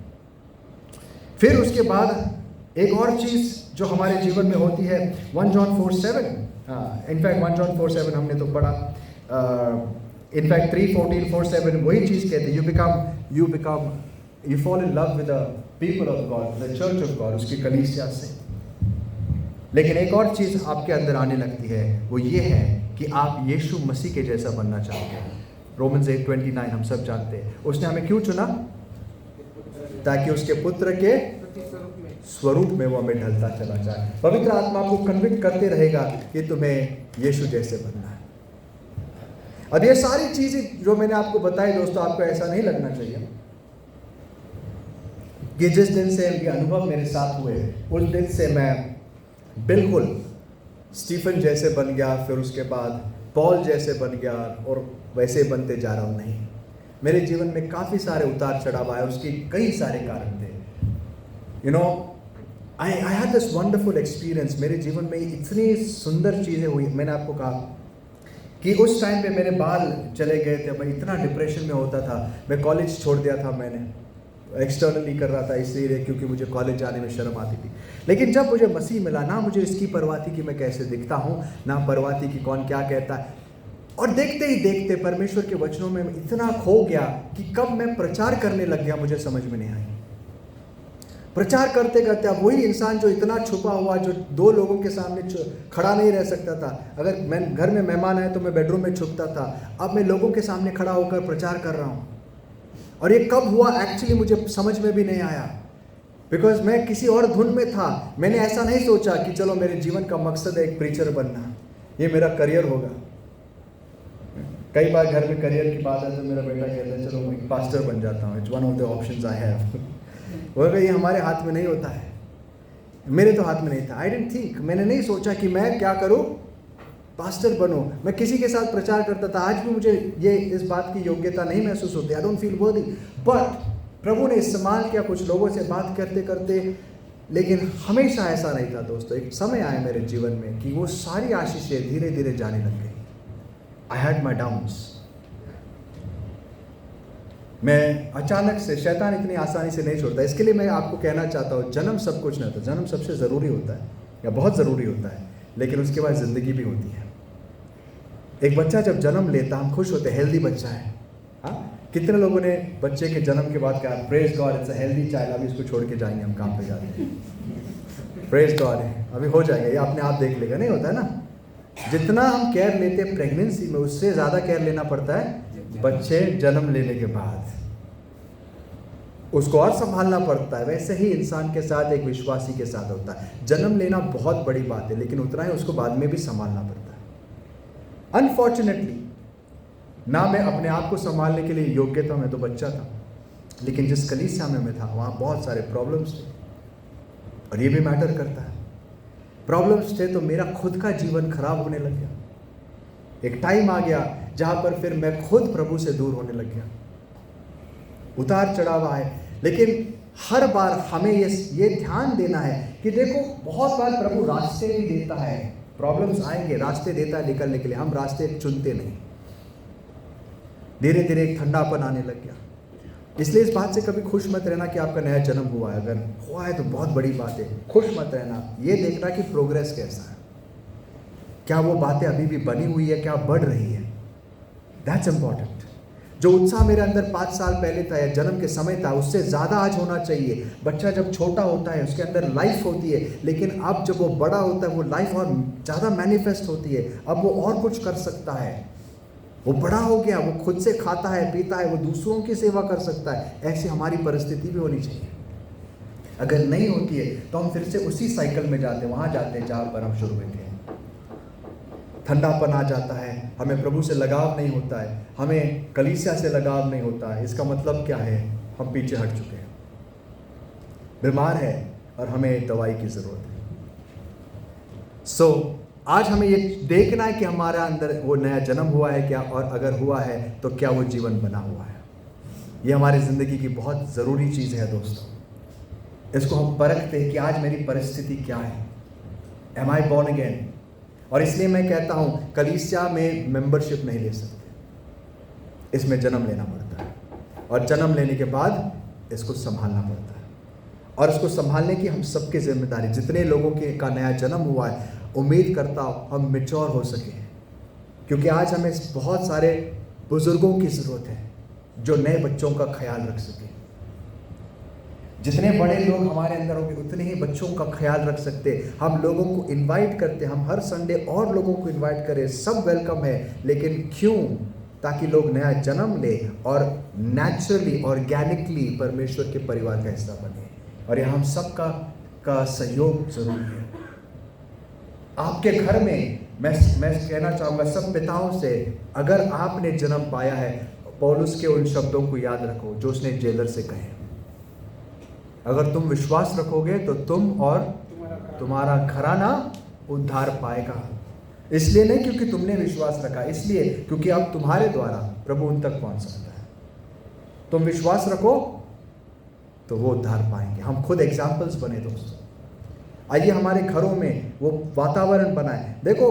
फिर उसके बाद एक और चीज जो हमारे जीवन में होती है, 1 जॉन 4:7, इनफैक्ट 1 जॉन 4:7 हमने तो पढ़ा, इनफैक्ट 3:14, 4:7 वही चीज कहते हैं, you fall in love with the people of God, the church of God, उसकी कलीसिया से। लेकिन एक और चीज आपके अंदर आने लगती है, वो ये है कि आप यीशु मसीह के जैसा बनना चाहते हैं। रोमन्स 8:29 हम सब जानते हैं। उसने हमें क्यों चुना? ताकि उसके पुत्र के स्वरूप में वो हमें ढलता चला जाए। पवित्र आत्मा आपको कन्विक्ट करते रहेगा कि तुम्हें यीशु जैसे बनना है। अब ये सारी चीजें जो मैंने आपको बताई दोस्तों, आपको ऐसा नहीं लगना चाहिए कि जिस दिन से ये अनुभव मेरे साथ हुए, उस दिन से मैं बिल्कुल स्टीफन जैसे बन गया, फिर उसके बाद पॉल जैसे बन गया और वैसे बनते जा रहा हूँ। नहीं, मेरे जीवन में काफ़ी सारे उतार चढ़ाव आए, उसके कई सारे कारण थे। I had this wonderful experience. मेरे जीवन में इतनी सुंदर चीज़ें हुई। मैंने आपको कहा कि उस टाइम पे मेरे बाल चले गए थे, मैं इतना डिप्रेशन में होता था। मैं कॉलेज छोड़ दिया था, मैंने एक्सटर्नली कर रहा था इसलिए क्योंकि मुझे कॉलेज जाने में शर्म आती थी। लेकिन जब मुझे मसीह मिला, ना मुझे इसकी परवाह थी कि मैं कैसे दिखता हूँ, ना परवाह थी कि कौन क्या कहता है। और देखते ही देखते परमेश्वर के वचनों में इतना खो गया कि कब मैं प्रचार करने लग गया मुझे समझ में नहीं आई। प्रचार करते करते अब वही इंसान जो इतना छुपा हुआ, जो 2 लोगों के सामने खड़ा नहीं रह सकता था, अगर मैं घर में मेहमान आए तो मैं बेडरूम में छुपता था, अब मैं लोगों के सामने खड़ा होकर प्रचार कर रहा हूँ। और ये कब हुआ एक्चुअली मुझे समझ में भी नहीं आया, बिकॉज मैं किसी और धुन में था। मैंने ऐसा नहीं सोचा कि चलो मेरे जीवन का मकसद है एक प्रीचर बनना, ये मेरा करियर होगा। कई बार घर में करियर की बात है तो मेरा बेटा कहता है चलो मैं पास्टर बन जाता हूँ, it's one of the options I have. वो ये हमारे हाथ में नहीं होता है, मेरे तो हाथ में नहीं था। आई डिडंट थिंक, मैंने नहीं सोचा कि मैं क्या करूँ, पास्टर बनूं। मैं किसी के साथ प्रचार करता था, आज भी मुझे ये इस बात की योग्यता नहीं महसूस होती, आई डोंट फील वर्दी। बट प्रभु ने इस्तेमाल किया कुछ लोगों से बात करते करते। लेकिन हमेशा ऐसा नहीं था दोस्तों। एक समय आया मेरे जीवन में कि वो सारी आशीषें धीरे धीरे जाने लग गई। I had my downs. मैं अचानक से, शैतान इतनी आसानी से नहीं छोड़ता। इसके लिए मैं आपको कहना चाहता हूँ, जन्म सब कुछ नहीं होता। जन्म सबसे ज़रूरी होता है या बहुत ज़रूरी होता है, लेकिन उसके बाद ज़िंदगी भी होती है। एक बच्चा जब जन्म लेता हम खुश होते, हेल्दी बच्चा है। हाँ, कितने लोगों ने बच्चे के जन्म के बाद कहा praise God it's a healthy child, अभी इसको छोड़ के जाएंगे हम काम पे जाते हैं, प्रेज गॉड है अभी हो जाएगा, ये अपने आप देख लेगा। नहीं होता है ना। जितना हम केयर लेते हैं प्रेगनेंसी में, उससे ज़्यादा केयर लेना पड़ता है बच्चे जन्म लेने के बाद। उसको और संभालना पड़ता है। वैसे ही इंसान के साथ, एक विश्वासी के साथ होता है। जन्म लेना बहुत बड़ी बात है, लेकिन उतना ही उसको बाद में भी संभालना पड़ता है। अनफॉर्चुनेटली ना मैं अपने आप को संभालने के लिए योग्य था, मैं तो बच्चा था, लेकिन जिस कलीसिया में मैं था वहाँ बहुत सारे प्रॉब्लम्स थे, और ये भी मैटर करता है। प्रॉब्लम्स थे तो मेरा खुद का जीवन खराब होने लग गया। एक टाइम आ गया जहाँ पर फिर मैं खुद प्रभु से दूर होने लग गया। उतार चढ़ाव आए, लेकिन हर बार हमें ये ध्यान देना है कि देखो, बहुत बार प्रभु रास्ते भी देता है, प्रॉब्लम्स आएंगे, रास्ते देता है निकलने के लिए, हम रास्ते चुनते नहीं। धीरे धीरे एक ठंडापन आने लग गया। इसलिए इस बात से कभी खुश मत रहना कि आपका नया जन्म हुआ है। अगर हुआ है तो बहुत बड़ी बात है, खुश मत रहना। ये देखना कि प्रोग्रेस कैसा है, क्या वो बातें अभी भी बनी हुई है, क्या बढ़ रही है। That's important. जो उत्साह मेरे अंदर 5 साल पहले था या जन्म के समय था, उससे ज़्यादा आज होना चाहिए। बच्चा जब छोटा होता है उसके अंदर लाइफ होती है, लेकिन अब जब वो बड़ा होता है वो लाइफ और ज़्यादा मैनिफेस्ट होती है। अब वो और कुछ कर सकता है, वो बड़ा हो गया, वो खुद से खाता है, पीता है, वो दूसरों की सेवा कर सकता है। ऐसी हमारी परिस्थिति भी होनी चाहिए। अगर नहीं होती है तो हम फिर से उसी साइकिल में जाते हैं, वहाँ जाते हैं जहाँ पर हम शुरू में थे। ठंडापन आ जाता है, हमें प्रभु से लगाव नहीं होता है, हमें कलीसिया से लगाव नहीं होता है। इसका मतलब क्या है? हम पीछे हट चुके हैं, बीमार है और हमें दवाई की ज़रूरत है। आज हमें ये देखना है कि हमारा अंदर वो नया जन्म हुआ है क्या, और अगर हुआ है तो क्या वो जीवन बना हुआ है। ये हमारी ज़िंदगी की बहुत ज़रूरी चीज़ है दोस्तों। इसको हम परखते हैं कि आज मेरी परिस्थिति क्या है। Am I born again? और इसलिए मैं कहता हूँ कलीसिया में मेंबरशिप नहीं ले सकते, इसमें जन्म लेना पड़ता है, और जन्म लेने के बाद इसको संभालना पड़ता है। और इसको संभालने की हम सबकी जिम्मेदारी, जितने लोगों का नया जन्म हुआ है, उम्मीद करता हूँ हम मैच्योर हो सके, क्योंकि आज हमें बहुत सारे बुजुर्गों की ज़रूरत है जो नए बच्चों का ख्याल रख सके। जितने बड़े लोग हमारे अंदर होंगे उतने ही बच्चों का ख्याल रख सकते। हम लोगों को इनवाइट करते, हम हर संडे और लोगों को इनवाइट करें, सब वेलकम है, लेकिन क्यों? ताकि लोग नया जन्म ले और नेचुरली, ऑर्गेनिकली परमेश्वर के परिवार का हिस्सा बने। और यह हम सबका का सहयोग जरूरी है। आपके घर में मैं कहना चाहूँगा सब पिताओं से, अगर आपने जन्म पाया है, पौलुस के उन शब्दों को याद रखो जो उसने जेलर से कहे। अगर तुम विश्वास रखोगे तो तुम और तुम्हारा घराना उद्धार पाएगा। इसलिए नहीं क्योंकि तुमने विश्वास रखा, इसलिए क्योंकि अब तुम्हारे द्वारा प्रभु उन तक पहुंच सकता है। तुम विश्वास रखो तो वो उद्धार पाएंगे। हम खुद एग्जाम्पल्स बने दोस्तों। आइए हमारे घरों में वो वातावरण बनाए। देखो,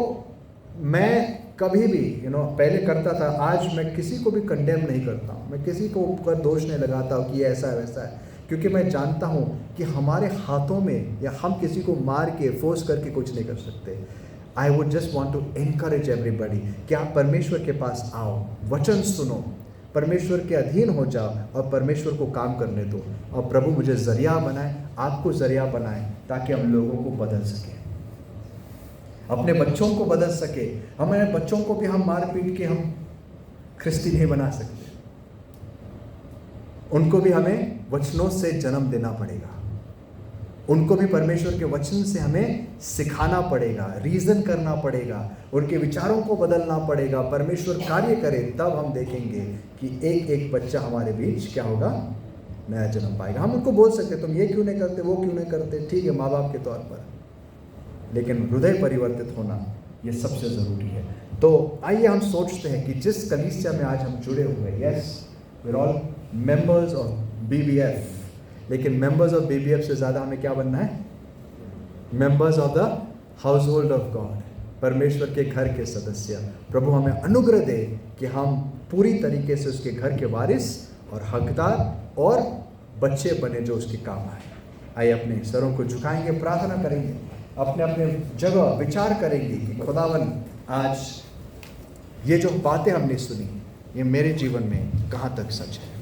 मैं कभी भी पहले करता था, आज मैं किसी को भी कंडेम नहीं करता हूँ, मैं किसी को ऊपर दोष नहीं लगाता हूँ कि ये ऐसा है वैसा है, क्योंकि मैं जानता हूँ कि हमारे हाथों में या हम किसी को मार के फोर्स करके कुछ नहीं कर सकते। I would just want to encourage everybody कि आप परमेश्वर के पास आओ, वचन सुनो, परमेश्वर के अधीन हो जाओ और परमेश्वर को काम करने दो, और प्रभु मुझे जरिया बनाए, आपको जरिया बनाए, ताकि हम लोगों को बदल सके, अपने बच्चों को बदल सके। हमारे बच्चों को भी हम मार पीट के हम ख्रिस्ती नहीं बना सकते, उनको भी हमें वचनों से जन्म देना पड़ेगा, उनको भी परमेश्वर के वचन से हमें सिखाना पड़ेगा, रीजन करना पड़ेगा, उनके विचारों को बदलना पड़ेगा। परमेश्वर कार्य करे, तब हम देखेंगे कि एक एक बच्चा हमारे बीच क्या होगा, नया जन्म पाएगा। हम उनको बोल सकते तुम ये क्यों नहीं करते, वो क्यों नहीं करते, ठीक है माँ बाप के तौर पर, लेकिन हृदय परिवर्तित होना ये सबसे ज़रूरी है। तो आइए हम सोचते हैं कि जिस कलीसिया में आज हम जुड़े हुए, yes we are all members of BBF, लेकिन मेंबर्स ऑफ BBF से ज़्यादा हमें क्या बनना है? Members of the household of God, परमेश्वर के घर के सदस्य। प्रभु हमें अनुग्रह दे कि हम पूरी तरीके से उसके घर के वारिस और हकदार और बच्चे बने जो उसके काम आए। आइए अपने सरों को झुकाएंगे, प्रार्थना करेंगे, अपने अपने जगह विचार करेंगे कि खुदावन आज ये जो बातें हमने सुनी ये मेरे जीवन में कहाँ तक सच है।